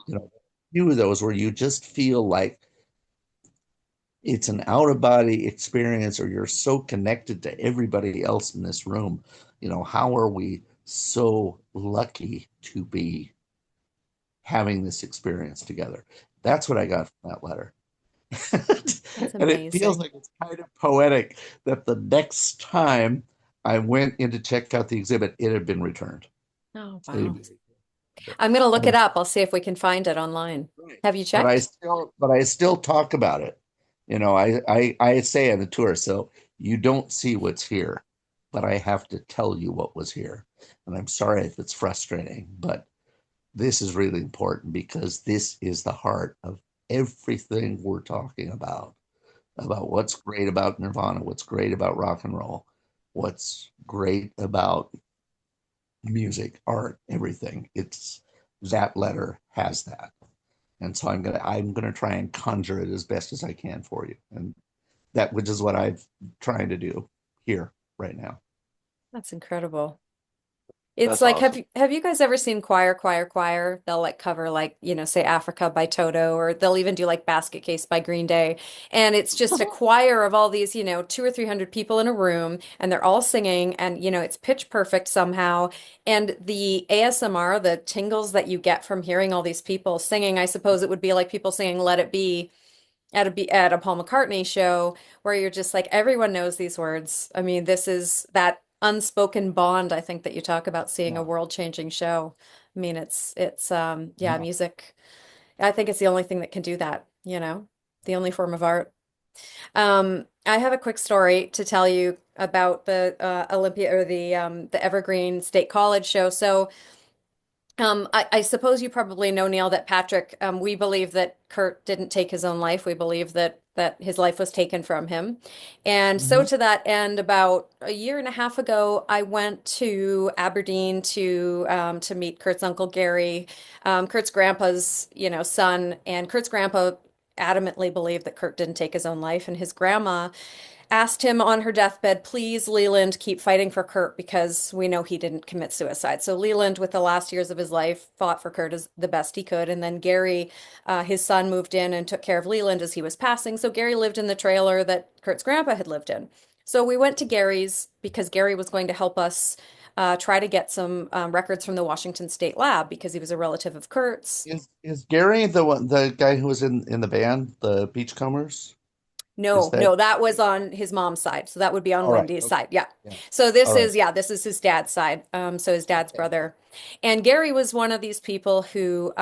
Few of those where you just feel like it's an out of body experience, or you're so connected to everybody else in this room. How are we so lucky to be having this experience together? That's what I got from that letter. That's And it feels amazing. like it's kind of poetic that the next time I went in to check out the exhibit, it had been returned. Oh, It had wow. been returned. I'm gonna look And it up. I'll see if we can find it online. right. Have you But I checked? still, but I still talk about it. I say on the tour, so you don't see what's here, but I have to tell you what was here. And I'm sorry if it's frustrating, but this is really important because this is the heart of everything we're talking about what's great about Nirvana, what's great about rock and roll, what's great about music, art, everything. It's that letter has that. And so I'm gonna try and conjure it as best as I can for you. And that which is what I'm trying to do here right now. That's incredible. It's That's like, awesome. have you guys ever seen Choir, Choir, Choir? They'll like cover like, say Africa by Toto, or they'll even do like Basket Case by Green Day. And it's just a choir of all these, 200 or 300 people in a room, and they're all singing, and it's pitch perfect somehow. And the ASMR, the tingles that you get from hearing all these people singing, I suppose it would be like people singing Let It Be at a Paul McCartney show, where you're just like, everyone knows these words. I mean, this is that unspoken bond, I think, that you talk about, seeing a Yeah. world-changing show. I mean, it's yeah, Yeah. music. I think it's the only thing that can do that, the only form of art. I have a quick story to tell you about the Olympia, or the Evergreen State College show. So I suppose you probably know, Neil, that Patrick, we believe that Kurt didn't take his own life. We believe that his life was taken from him. And so Mhm. to that end, about a year and a half ago, I went to Aberdeen to meet Kurt's uncle Gary, Kurt's grandpa's, son, and Kurt's grandpa adamantly believed that Kurt didn't take his own life, and his grandma asked him on her deathbed, "Please, Leland, keep fighting for Kurt, because we know he didn't commit suicide." So Leland, with the last years of his life, fought for Kurt as the best he could. And then Gary, his son, moved in and took care of Leland as he was passing. So Gary lived in the trailer that Kurt's grandpa had lived in. So we went to Gary's because Gary was going to help us try to get some records from the Washington State Lab, because he was a relative of Kurt's. Is Gary the guy who was in the band, the Beachcombers? Is No, that no, that was on his mom's side. So that would be on all right? Wendy's Okay. side. Yeah. Yeah. So All right. this is his dad's side. So his dad's Okay. brother. And Gary was one of these people who,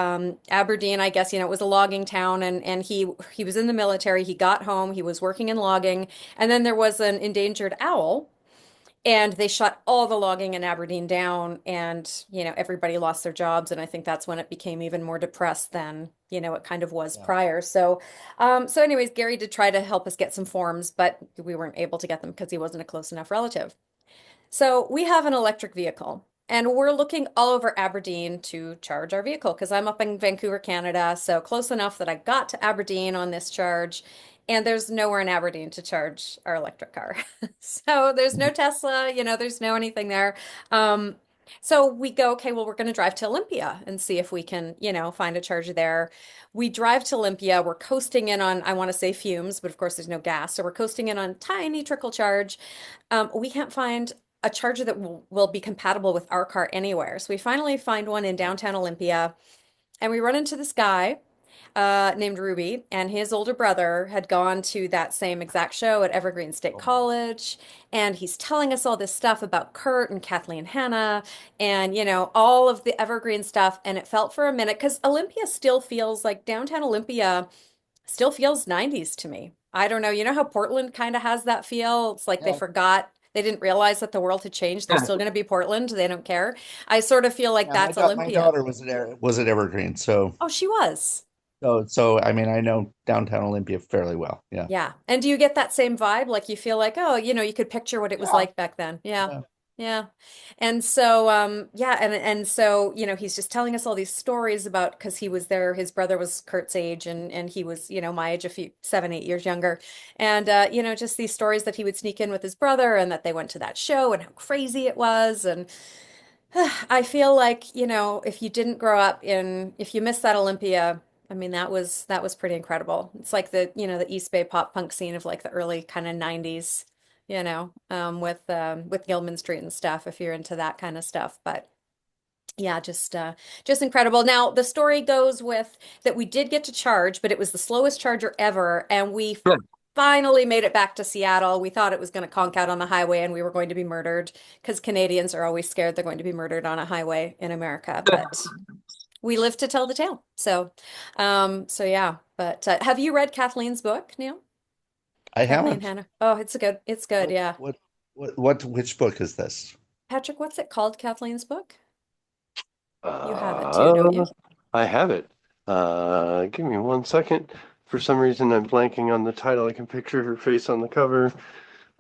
Aberdeen, I guess, it was a logging town and he was in the military. He got home, he was working in logging, and then there was an endangered owl. And they shut all the logging in Aberdeen down, and everybody lost their jobs. And I think that's when it became even more depressed than it kind of was Yeah. prior. So anyways, Gary did try to help us get some forms, but we weren't able to get them because he wasn't a close enough relative. So we have an electric vehicle, and we're looking all over Aberdeen to charge our vehicle because I'm up in Vancouver, Canada, so close enough that I got to Aberdeen on this charge, and there's nowhere in Aberdeen to charge our electric car. So there's no Tesla, there's no anything there. Um, so we go, okay, well, we're going to drive to Olympia and see if we can, find a charger there. We drive to Olympia. We're coasting in on, I want to say fumes, but of course there's no gas. So we're coasting in on tiny trickle charge. We can't find a charger that will be compatible with our car anywhere. So we finally find one in downtown Olympia, and we run into this guy named Ruby, and his older brother had gone to that same exact show at Evergreen State Oh my. College, and he's telling us all this stuff about Kurt and Kathleen Hanna, and all of the Evergreen stuff. And it felt for a minute because Olympia still feels like downtown Olympia still feels 90s to me. I don't know. You know how Portland kind of has that feel? It's like they Yeah. forgot, they didn't realize that the world had changed. They're still going to be Portland. They don't care. I sort of feel like Yeah. My that's da my Olympia. daughter was at Evergreen, so Oh, she was. I mean I know downtown Olympia fairly well. Yeah. Yeah. And do you get that same vibe? Like you feel like, oh, you could picture what it was Yeah. like back then. Yeah. Yeah. Yeah. And so yeah, and so, he's just telling us all these stories about because he was there, his brother was Kurt's age and he was, my age, a few 7, 8 years younger. And just these stories that he would sneak in with his brother and that they went to that show and how crazy it was. And I feel like, if you didn't grow up if you missed that Olympia, I mean, that was pretty incredible. It's like the East Bay pop punk scene of like the early kind of 90s, with Gilman Street and stuff, if you're into that kind of stuff. But yeah, just incredible. Now, the story goes with that we did get to charge, but it was the slowest charger ever, and we Sure. finally made it back to Seattle. We thought it was going to conk out on the highway and we were going to be murdered because Canadians are always scared they're going to be murdered on a highway in America, but we live to tell the tale. So yeah. But have you read Kathleen's book, Neil? I Kathleen haven't. Hanna. Oh, it's good. It's good. What Yeah. what which book is this? Patrick, what's it called? Kathleen's book? You have it too, don't Uh, you? I have it. Give me 1 second. For some reason, I'm blanking on the title. I can picture her face on the cover.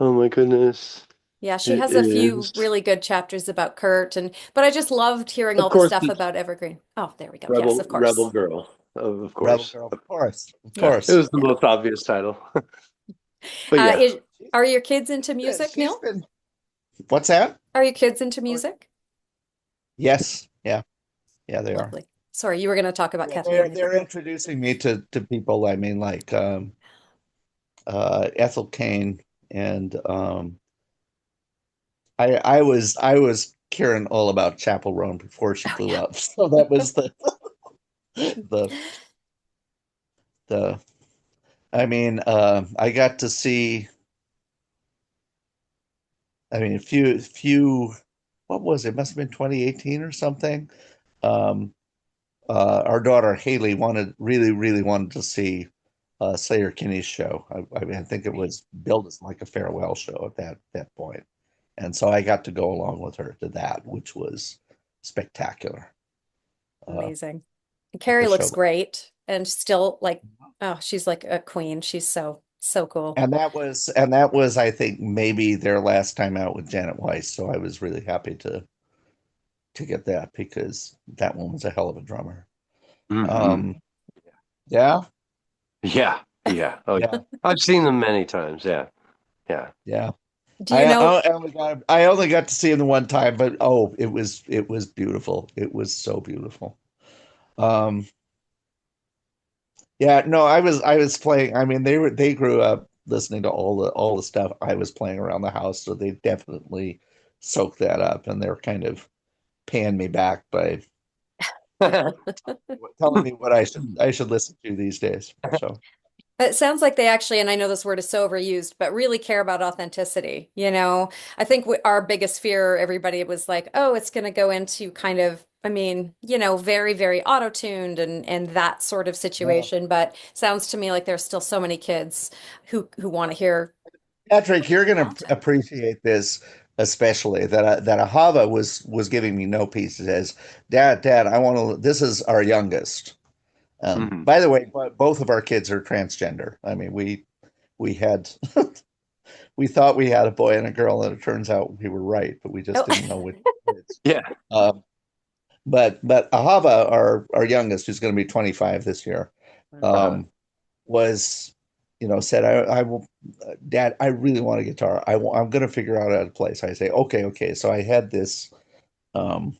Oh my goodness. Yeah, she It has a few is, really good chapters about Kurt but I just loved hearing of all the course, stuff it's about Evergreen. Oh, there we go. Yes, Rebel of Rebel course. Girl. Of Rebel course. Girl, of course, of Yeah, it course. was the Yeah. most obvious title. But Uh, yeah, is, are your kids into music, She's Neil? been. What's that? Are your kids into Oh, music? yes, yeah, yeah, they are. Lovely. Sorry, you were going to talk about Yeah, Kathleen they're music. introducing me to people. I mean, like Ethel Kane, and I was caring all about Chapel Roan before she Oh blew yeah. up. So that was the the. I mean, I got to see. I mean, a few. What was it? Must have been 2018 or something. Um, our daughter Haley really wanted to see Slayer Kinney's show. I mean, I think it was billed as like a farewell show at that point, and so I got to go along with her to that, which was spectacular. Uh, Amazing. And the Carrie looks show, great and still like, oh, she's like a queen. She's so cool. and that was I think maybe their last time out with Janet Weiss. So I was really happy to get that because that one was a hell of a drummer. hmm Um, yeah, Yeah, yeah. Oh, yeah. yeah, I've seen them many times. Yeah, yeah. yeah. Do you know? I only got to see him the one time, but oh, it was beautiful. It was so beautiful. Um, yeah, no, I was playing. I mean, they grew up listening to all the stuff I was playing around the house, so they definitely soaked that up, and they're kind of paying me back by telling me what I should listen to these days. So It sounds like they actually, and I know this word is so overused, but really care about authenticity. I think our biggest fear, everybody was like, oh, it's going to go into kind of, I mean, very, very auto-tuned and that sort of Yeah. situation. But sounds to me like there's still so many kids who want to hear Patrick, you're going to content. appreciate this especially that Ahava was giving me no peace. It says, Dad, I want to. This is our youngest. Hmm. By the way, both of our kids are transgender. I mean, we had we thought we had a boy and a girl, and it turns out we were right, but we just Oh, didn't know which kids. Yeah. Um, but Ahava, our youngest, who's going to be 25 this year, Uh, um, was, said, I will, Dad, I really want a guitar. I'm going to figure out how to play. So I say, okay, okay. So I had this um,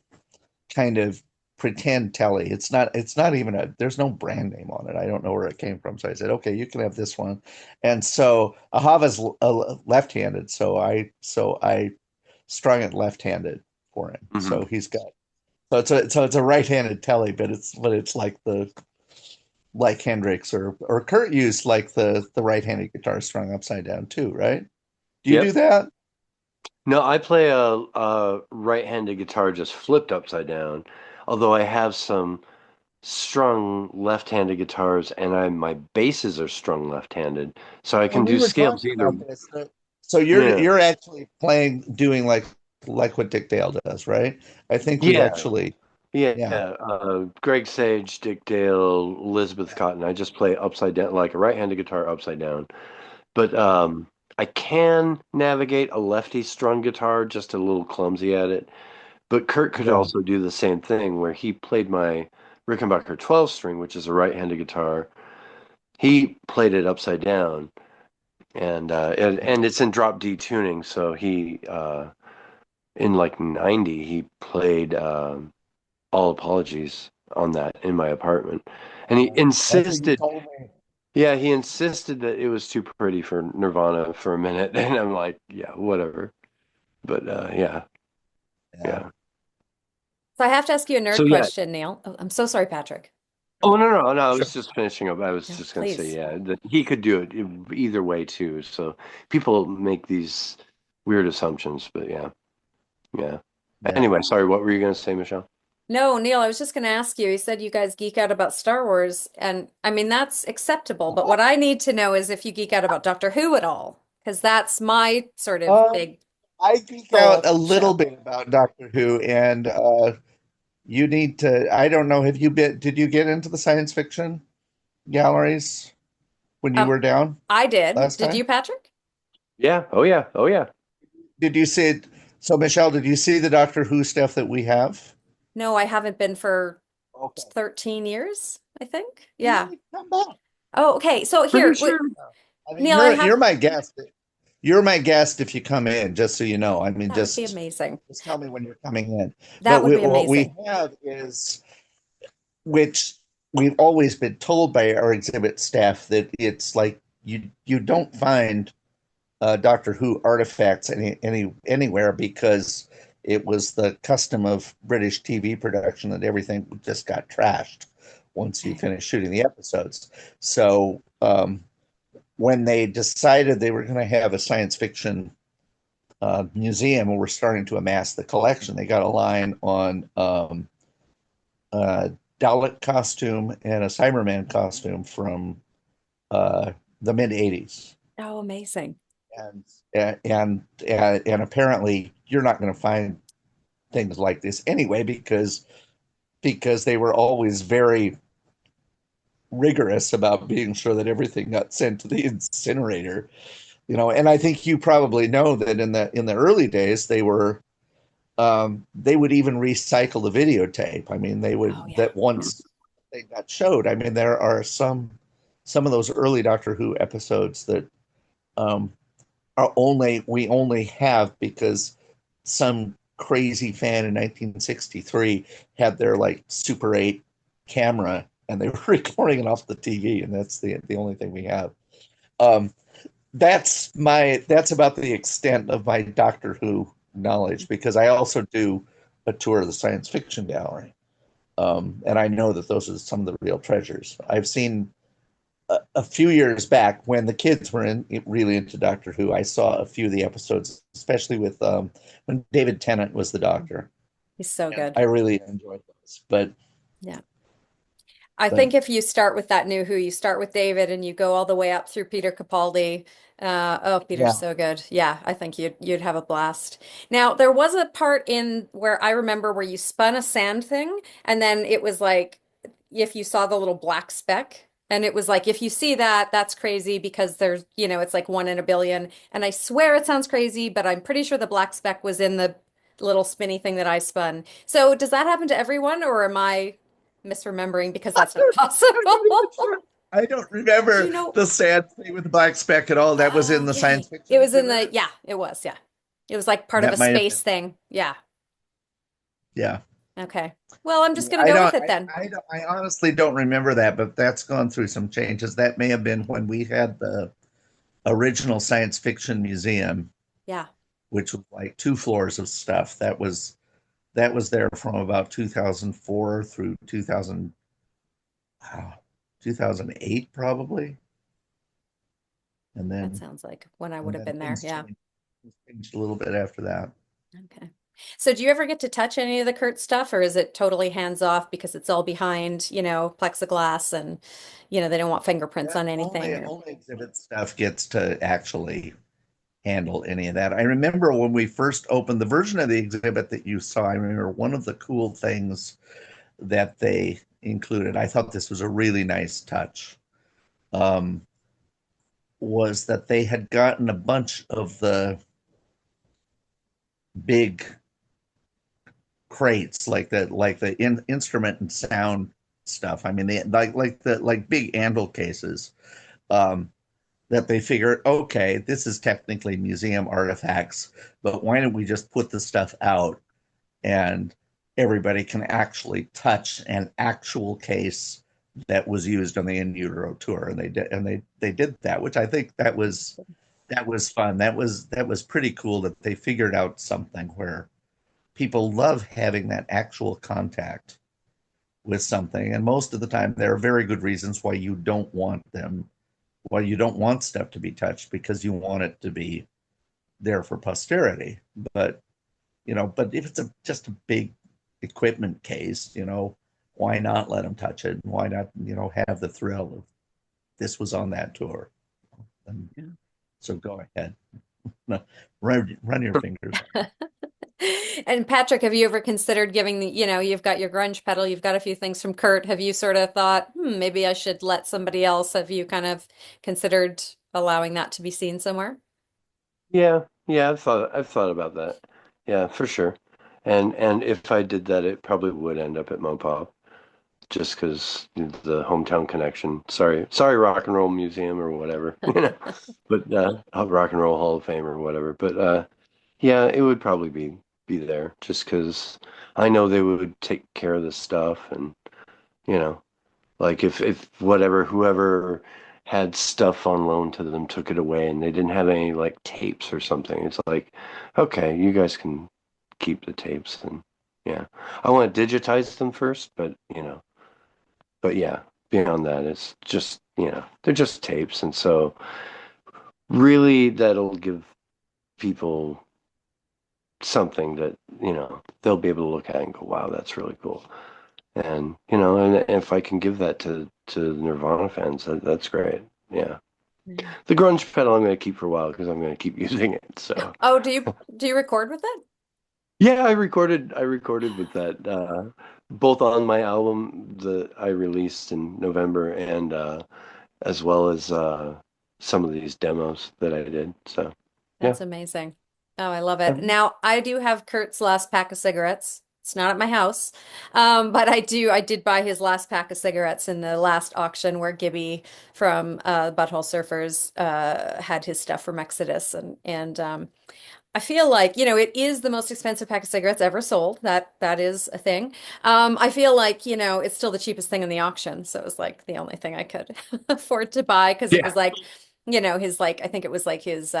kind of pretend telly. It's not even there's no brand name on it. I don't know where it came from. So I said, okay, you can have this one. And so Ahava's left-handed. So I strung it left-handed for him. mhm. So he's got so it's a right-handed telly, but it's like Hendrix or Kurt used like the right-handed guitar strung upside down too, right? Do you do Yep. that? No, I play a right-handed guitar just flipped upside down. Although I have some strung left-handed guitars, and my basses are strung left-handed, so I And can we do were scales talking either. about this. So you're Yeah, you're actually doing like what Dick Dale does, right? I think we yeah, actually, yeah. yeah. Greg Sage, Dick Dale, Elizabeth Cotton. I just play upside down, like a right-handed guitar upside down. But I can navigate a lefty strung guitar, just a little clumsy at it. But Kurt could Yeah. also do the same thing where he played my Rickenbacker 12 string, which is a right-handed guitar. He played it upside down, and it's in drop D tuning. So he in like 90 he played All Apologies on that in my apartment, and he That's what you insisted. told me. Yeah, he insisted that it was too pretty for Nirvana for a minute, and I'm like, yeah, whatever. But yeah, Yeah. yeah. so I have to ask you a So nerd yeah. question, Neil. Oh, I'm so sorry, Patrick. Oh no, no, no! I was Sure. just finishing up. I was No, just gonna say, please. yeah, that he could do it either way too. So people make these weird assumptions, but yeah, yeah. Yeah. Anyway, sorry, what were you gonna say, Michelle? No, Neil, I was just going to ask you. You said you guys geek out about Star Wars, and I mean, that's acceptable. But what I need to know is if you geek out about Doctor Who at all, because that's my sort of Um, big I geek out soul a little show. bit about Doctor Who, and you need to. I don't know. Did you get into the science fiction galleries when you Um, were down I did. last Did time? you, Patrick? Yeah. Oh yeah. Oh yeah. Did you see it? So, Michelle, did you see the Doctor Who stuff that we have? No, I haven't been for Okay. 13 years, I think. You Yeah. need to come back. Oh, okay. So Pretty here, sure. I mean, Neil, I you're have my guest. You're my guest if you come in, just so you know. I mean, that would be just amazing. just tell me when you're coming in. That But would be what we amazing. have is, which we've always been told by our exhibit staff, that it's like you don't find Doctor Who artifacts anywhere because it was the custom of British TV production that everything just got trashed once you finish shooting the episodes. So when they decided they were going to have a science fiction museum and were starting to amass the collection, they got a line on a Dalek costume and a Cyberman costume from the mid '80s. Oh, amazing. And and apparently you're not going to find things like this anyway because they were always very rigorous about being sure that everything got sent to the incinerator. And I think you probably know that in the early days they would even recycle the videotape. I mean, they would Oh, yeah. that once they got showed. I mean, there are some of those early Doctor Who episodes that um, we only have because some crazy fan in 1963 had their like Super 8 camera and they were recording it off the TV, and that's the only thing we have. Um, that's about the extent of my Doctor Who knowledge because I also do a tour of the science fiction gallery, and I know that those are some of the real treasures. I've seen a few years back when the kids were really into Doctor Who, I saw a few of the episodes, especially with when David Tennant was the Doctor, He's so and good. I really enjoyed those. Yeah. I But think if you start with that new Who, you start with David and you go all the way up through Peter Capaldi. Oh, Peter's yeah, so good. Yeah, I think you'd have a blast. Now, there was a part in where I remember where you spun a sand thing, and then it was like if you saw the little black speck, and it was like if you see that, that's crazy because there's, it's like 1 in a billion. And I swear it sounds crazy, but I'm pretty sure the black speck was in the little spinny thing that I spun. So does that happen to everyone, or am I misremembering because that's not I'm not even possible? sure. I don't Do you remember know? the sad thing with the black speck at all. That was in the Okay. science It fiction was in the, exhibit. yeah, it was, yeah. It was like part of a That might have been. space thing. Yeah. Yeah. Okay. Well, I'm just gonna I go with don't. it then. I honestly don't remember that, but that's gone through some changes. That may have been when we had the original science fiction museum, Yeah. which was like 2 floors of stuff. That was there from about 2004 through 2008 probably, and That then sounds like when I would have been there. Yeah. things changed a little bit after that. Okay. So do you ever get to touch any of the Kurt stuff, or is it totally hands off because it's all behind, plexiglass and, they don't want fingerprints Yeah, on anything only or only exhibit stuff gets to actually handle any of that. I remember when we first opened the version of the exhibit that you saw. I remember one of the cool things that they included. I thought this was a really nice touch. Um, was that they had gotten a bunch of the big crates, like the instrument and sound stuff. I mean, like big Andal cases. Um, that they figured, okay, this is technically museum artifacts, but why don't we just put the stuff out and everybody can actually touch an actual case that was used on the In Utero tour, and they did that, which I think that was fun. That was pretty cool that they figured out something where people love having that actual contact with something, and most of the time there are very good reasons why you don't want stuff to be touched, because you want it to be there for posterity. But if it's just a big equipment case, why not let them touch it? Why not, have the thrill of this was on that tour? And Yeah. so go ahead, run your fingers on it. And Patrick, have you ever considered giving you've got your grunge pedal, you've got a few things from Kurt. Have you sort of thought, maybe I should let somebody else? Have you kind of considered allowing that to be seen somewhere? Yeah, yeah, I've thought about that. Yeah, for sure. And if I did that, it probably would end up at MoPOP, just because the hometown connection. Sorry, Rock and Roll Museum or whatever, but Rock and Roll Hall of Fame or whatever. But yeah, it would probably be there, just because I know they would take care of the stuff, and you know, like if whatever whoever had stuff on loan to them took it away and they didn't have any like tapes or something, it's like, okay, you guys can keep the tapes, and yeah, I want to digitize them first, but yeah, beyond that, it's just they're just tapes, and so really that'll give people something that they'll be able to look at and go, wow, that's really cool. And and if I can give that to the Nirvana fans, that's great. Yeah, Mm. the grunge pedal I'm going to keep for a while because I'm going to keep using it. So Oh, do you record with it? yeah, I recorded with that, both on my album that I released in November, and as well as some of these demos that I did. So yeah. That's amazing. Oh, I love it. Now, I do have Kurt's last pack of cigarettes. It's not at my house. But I did buy his last pack of cigarettes in the last auction where Gibby from Butthole Surfers had his stuff from Exodus, and I feel like, it is the most expensive pack of cigarettes ever sold. That is a thing. I feel like, it's still the cheapest thing in the auction. So it was like the only thing I could afford to buy because it Yeah. was like, his like I think it was like his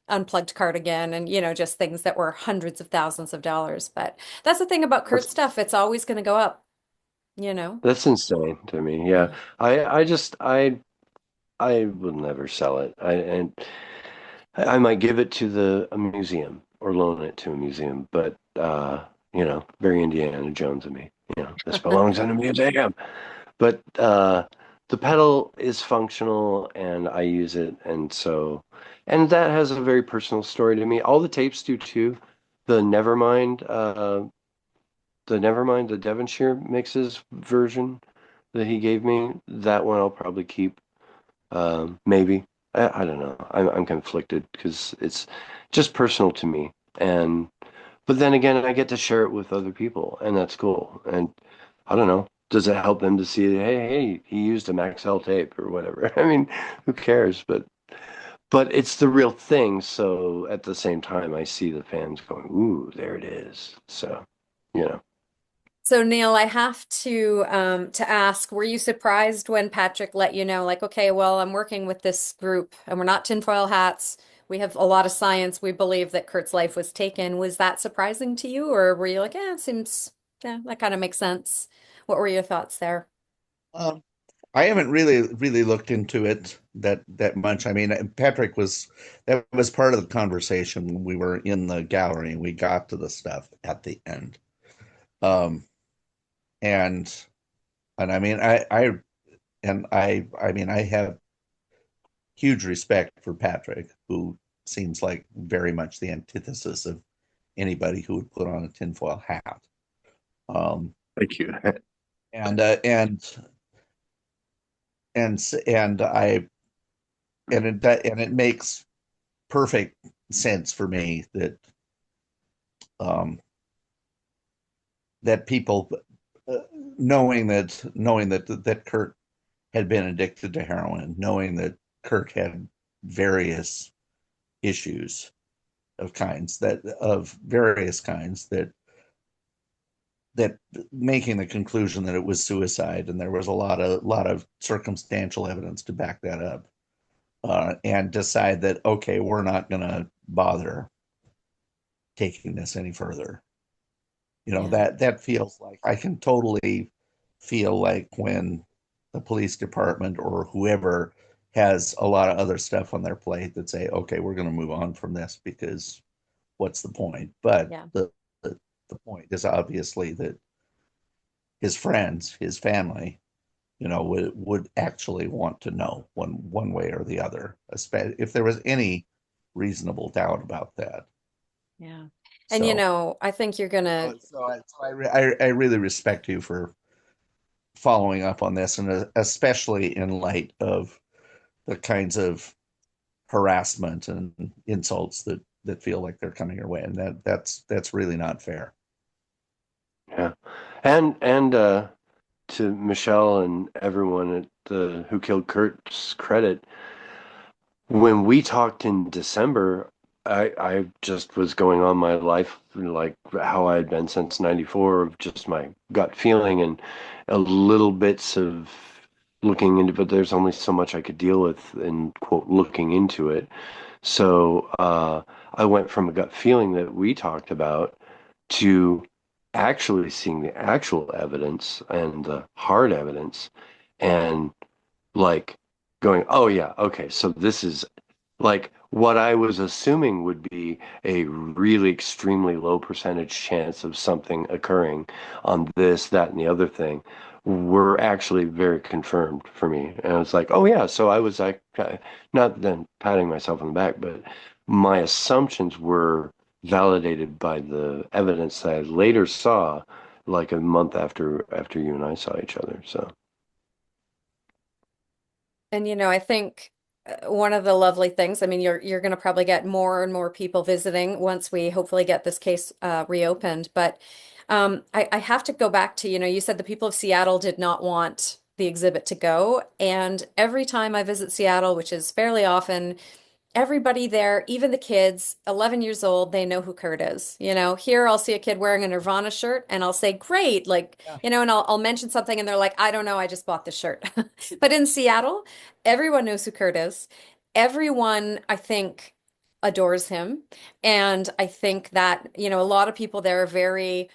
unplugged cardigan and, just things that were hundreds of thousands of dollars. But that's the thing about Kurt That's stuff. It's always going to go up, you know? that's insane to me. Yeah. Yeah. I just I I will never sell it. I might give it to a museum or loan it to a museum, but very Indiana Jones of me. This belongs in a museum. But the pedal is functional and I use it, and that has a very personal story to me. All the tapes do too. The Nevermind, the Devonshire mixes version that he gave me, that one I'll probably keep. Maybe. I don't know. I'm conflicted because it's just personal to me. And but then again, I get to share it with other people, and that's cool. And I don't know. Does it help them to see, hey, he used a Maxell tape or whatever? I mean, who cares? But it's the real thing. So at the same time, I see the fans going, "Ooh, there it is." So, you know. So Neil, I have to ask, were you surprised when Patrick let you know, like, okay, well, I'm working with this group and we're not tinfoil hats. We have a lot of science. We believe that Kurt's life was taken. Was that surprising to you, or were you like, yeah, it seems, yeah, that kind of makes sense. What were your thoughts there? Um, I haven't really looked into it that much. I mean, Patrick was that was part of the conversation when we were in the gallery and we got to the stuff at the end. Um, and and I mean, I mean, I have huge respect for Patrick, who seems like very much the antithesis of anybody who would put on a tinfoil hat. Um, Thank you. and and I and it makes perfect sense for me that um, that people uh, knowing that Kurt had been addicted to heroin, knowing that Kurt had various issues of various kinds that making the conclusion that it was suicide, and there was a lot of circumstantial evidence to back that up, and decide that okay, we're not going to bother taking this any further. Yeah. That feels like I can totally feel like when the police department or whoever has a lot of other stuff on their plate that say, okay, we're going to move on from this because what's the point? But Yeah. the point is obviously that his friends, his family, would actually want to know one way or the other, especially if there was any reasonable doubt about that. Yeah. And So, I think you're gonna, I really respect you for following up on this, and especially in light of the kinds of harassment and insults that feel like they're coming your way, and that's really not fair. Yeah. And to Michelle and everyone at the Who Killed Kurt's credit, when we talked in December, I just was going on my life like how I had been since '94, of just my gut feeling and a little bits of looking into, but there's only so much I could deal with in quote looking into it. So I went from a gut feeling that we talked about to actually seeing the actual evidence and the hard evidence, and like going, oh yeah, okay, so this is like what I was assuming would be a really extremely low percentage chance of something occurring on this, that, and the other thing were actually very confirmed for me. And I was like, oh yeah, so I was like, not then patting myself on the back, but my assumptions were validated by the evidence that I later saw, like a month after you and I saw each other. So and I think one of the lovely things, I mean, you're gonna probably get more and more people visiting once we hopefully get this case reopened. But I have to go back to, you said the people of Seattle did not want the exhibit to go. And every time I visit Seattle, which is fairly often, everybody there, even the kids, 11 years old, they know who Kurt is. Here I'll see a kid wearing a Nirvana shirt and I'll say, great, like, Yeah. and I'll mention something and they're like, I don't know, I just bought the shirt. But in Seattle, everyone knows who Kurt is. Everyone, I think, adores him. And I think that, a lot of people there are very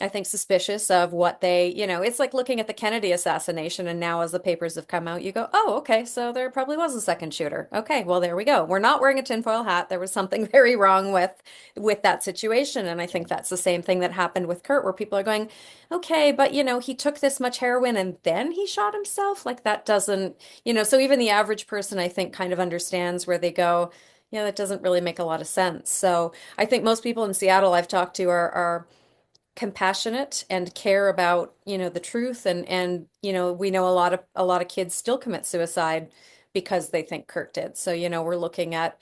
I think suspicious of what it's like looking at the Kennedy assassination, and now as the papers have come out, you go, oh, okay, so there probably was a second shooter. Okay, well, there we go. We're not wearing a tinfoil hat. There was something very wrong with that situation, and I think that's the same thing that happened with Kurt, where people are going, okay, but he took this much heroin and then he shot himself. Like that doesn't, so even the average person, I think, kind of understands where they go, yeah, that doesn't really make a lot of sense. So I think most people in Seattle I've talked to are compassionate and care about, the truth, and we know a lot of kids still commit suicide because they think Kurt did. So, we're looking at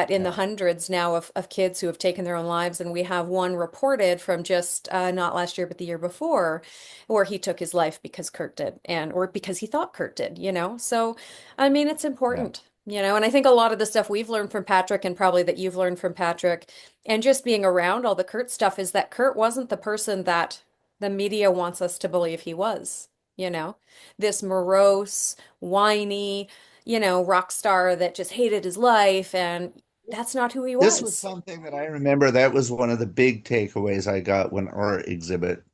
in the Yeah. hundreds now of kids who have taken their own lives, and we have one reported from just not last year but the year before, where he took his life because Kurt did, and or because he thought Kurt did. So I mean, it's Yeah. important. And I think a lot of the stuff we've learned from Patrick, and probably that you've learned from Patrick, and just being around all the Kurt stuff, is that Kurt wasn't the person that the media wants us to believe he was, you know, this morose, whiny, rock star that just hated his life. And that's not who he This was was. something that I remember. That was one of the big takeaways I got when our exhibit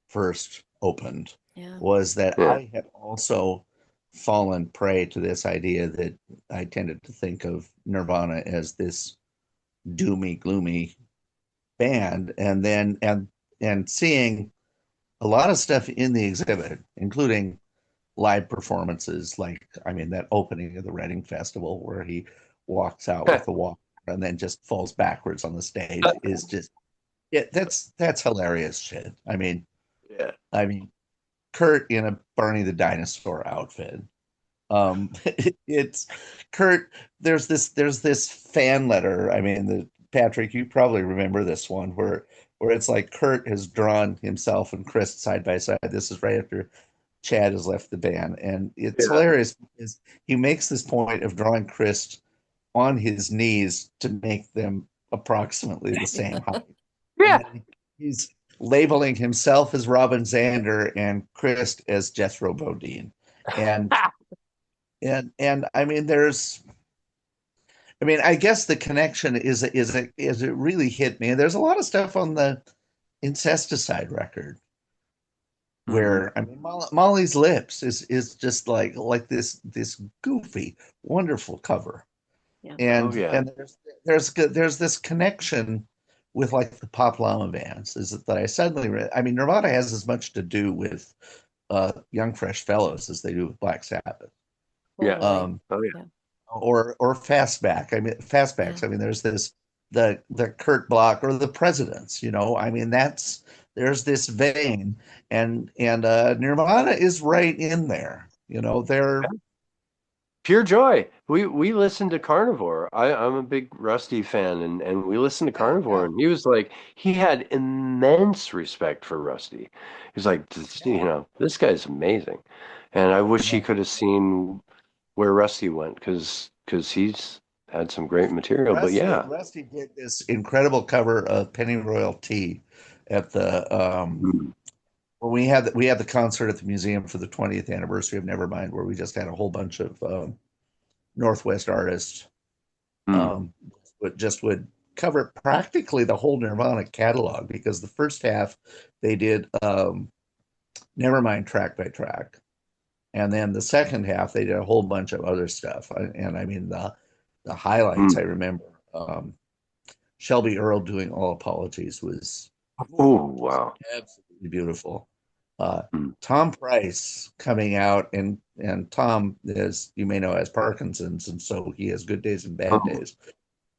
first opened, Yeah. was that Yeah. I had also fallen prey to this idea that I tended to think of Nirvana as this doomy, gloomy band, and then and seeing a lot of stuff in the exhibit, including live performances, like I mean that opening of the Reading Festival where he walks out with the walk and then just falls backwards on the stage, is just that's hilarious shit. Yeah. I mean Kurt in a Barney the Dinosaur outfit. It's Kurt. There's this fan letter. I mean, Patrick, you probably remember this one where it's like Kurt has drawn himself and Chris side by side. This is right after Chad has left the band, and it's Yeah. hilarious because he makes this point of drawing Chris on his knees to make them approximately the same height, and Yeah. then he's labeling himself as Robin Zander and Chris as Jethro Bodine, and and I mean, I guess the connection is it really hit me. There's a lot of stuff on the Incesticide record Mhm. where I mean, Molly's Lips is just like this goofy, wonderful cover, Yeah. Oh and yeah. and there's this connection with like the Pop Llama bands. Is that I suddenly I mean, Nirvana has as much to do with Young Fresh Fellows as they do with Black Sabbath. Yeah. Totally. Um, Oh yeah. Yeah. or Fastback. I mean, Yeah. Fastbacks. I mean, there's this the Kurt Block or the Presidents. I mean, there's this vein, and Nirvana is right in there. They're Pure joy. We listened to Carnivore. I'm a big Rusty fan, and we listened to yeah, Carnivore, yeah, and he was like, he had immense respect for Rusty. He's like, yeah. this guy's amazing, and I wish he Yeah. could have seen where Rusty went, because he's had some great material. But yeah. Rusty did this incredible cover of Penny Royal Tea at the Mm. when we had the concert at the museum for the 20th anniversary of Nevermind, where we just had a whole bunch of Northwest artists, Mm. um, would cover practically the whole Nirvana catalog, because the first half they did Nevermind track by track, and then the second half they did a whole bunch of other stuff. And I mean the highlights I Mm. remember, Shelby Earle doing All Apologies was Oh wow. absolutely beautiful. Uh, Mm. Tom Price coming out, and Tom, as you may know, has Parkinson's, and so he has good days and bad Oh, days.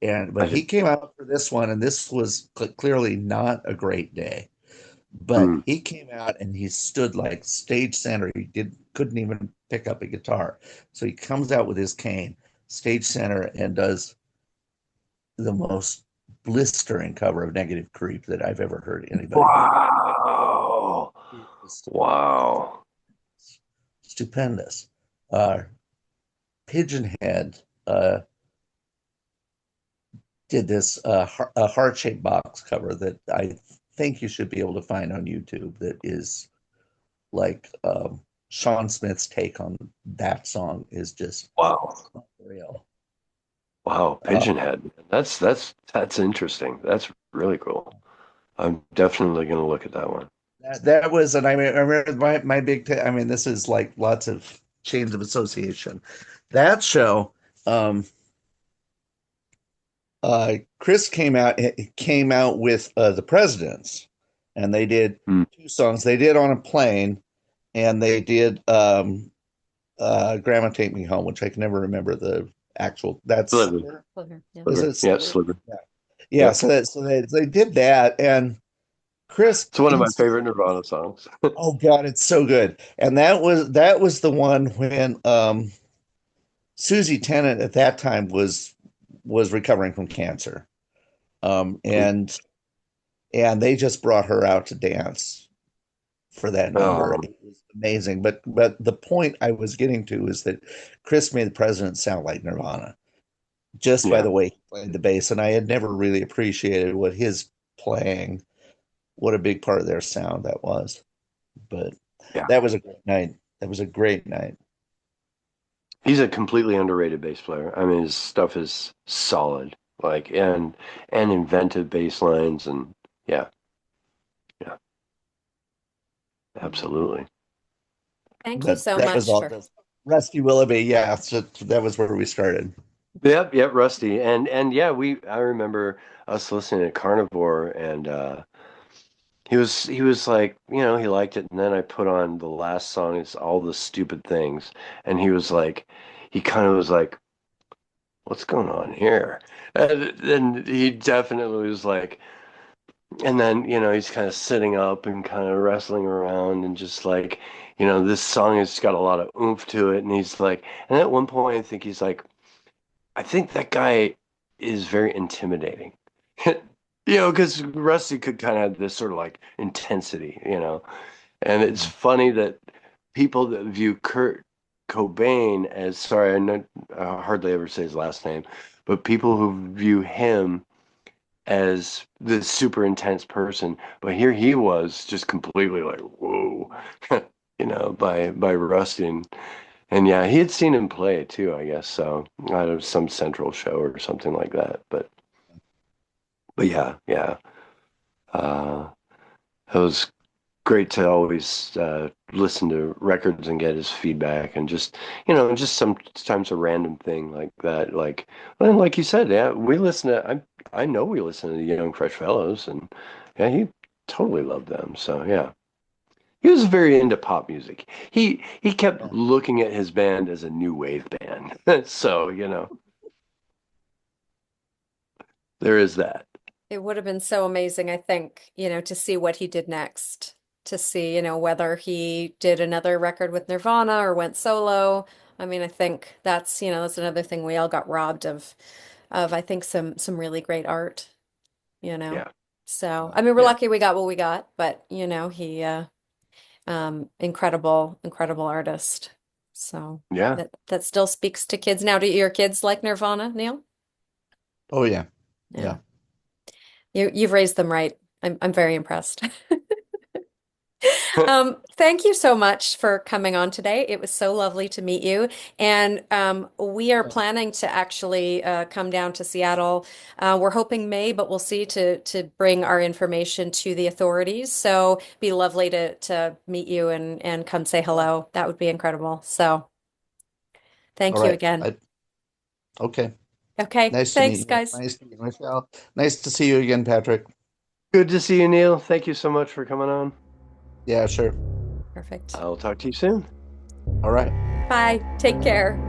But I he did. came out for this one, and this was clearly not a great day. But Mm. he came out and he stood like stage center. He couldn't even pick up a guitar, so he comes out with his cane, stage center, and does the most blistering cover of Negative Creep that I've ever heard anybody do. Wow. It was Wow. stupendous. Uh, Pigeonhead uh, did this a heart-shaped box cover that I think you should be able to find on YouTube. That is like Sean Smith's take on that song is just Wow. real. Wow, Uh, Pigeonhead. That's interesting. That's really cool. I'm definitely gonna look at that one. That was, and I remember my big, I mean, this is like lots of chains of association. That show, um, Chris came out with the Presidents, and they did Hmm. two songs. They did On a Plane, and they did Grandma Take Me Home, which I can never remember the actual. That's Sliver, Sliver. Sliver, yeah. Was sliver. it Yeah, Sliver? sliver. Yeah, yeah. Yep. So they did that, and Chris It's one of my favorite insisted. Nirvana songs. Oh God, it's so good. And that was the one when Susie Tennant at that time was recovering from cancer. Um, and and they just brought her out to dance for that number. Oh, It was amazing. But the point I was getting to is that Chris made the President sound like Nirvana just by yeah, the way he played the bass, and I had never really appreciated what his playing, what a big part of their sound that was. But yeah. that was a great night. That was a great night. He's a completely underrated bass player. I mean, his stuff is solid, like and inventive bass lines, and yeah, yeah, absolutely. Thank you But so that was much all for just Rusty Willoughby. Yeah, so that was where we started. Yep, yep, Rusty, and yeah, we I remember us listening to Carnivore, and he was like, he liked it, and then I put on the last song, it's All the Stupid Things, and he was like, he kind of was like, what's going on here? And then he definitely was like, and then, he's kind of sitting up and kind of wrestling around and just like, this song has got a lot of oomph to it. And he's like, and at one point, I think he's like, I think that guy is very intimidating. Because Rusty could kind of have this sort of like intensity. And it's funny that people that view Kurt Cobain as, sorry, I hardly ever say his last name, but people who view him as this super intense person, but here he was just completely like, whoa, by Rusty. And yeah, he had seen him play too, I guess. So out of some central show or something like that. But yeah, yeah. Uh, it was great to always listen to records and get his feedback, and just sometimes a random thing like that. Well, like you said, yeah, I know we listen to the Young Fresh Fellows, and yeah, he totally loved them. So yeah, he was very into pop music. He kept Yeah. looking at his band as a new wave band. So there is that. it would have been so amazing, I think, to see what he did next, to see, whether he did another record with Nirvana or went solo. I mean, I think that's another thing we all got robbed of I think some really great art, you know. Yeah, So, I mean, we're yeah, lucky we got what we got, but he incredible artist. So, yeah. that still speaks to kids now. Do your kids like Nirvana, Neil? Oh yeah. Yeah. Yeah. You've raised them right. I'm very impressed. Thank you so much for coming on today. It was so lovely to meet you. And we are planning to actually come down to Seattle. We're hoping May, but we'll see to bring our information to the authorities. So be lovely to meet you and come say hello. That would be incredible. So All thank you right. again. Okay. Okay. Nice to Thanks, meet you. guys. Nice to meet you, Michelle. Nice to see you again, Patrick. Good to see you, Neil. Thank you so much for coming on. Yeah, sure. Perfect. I'll talk to you soon. All right. Bye. Take care.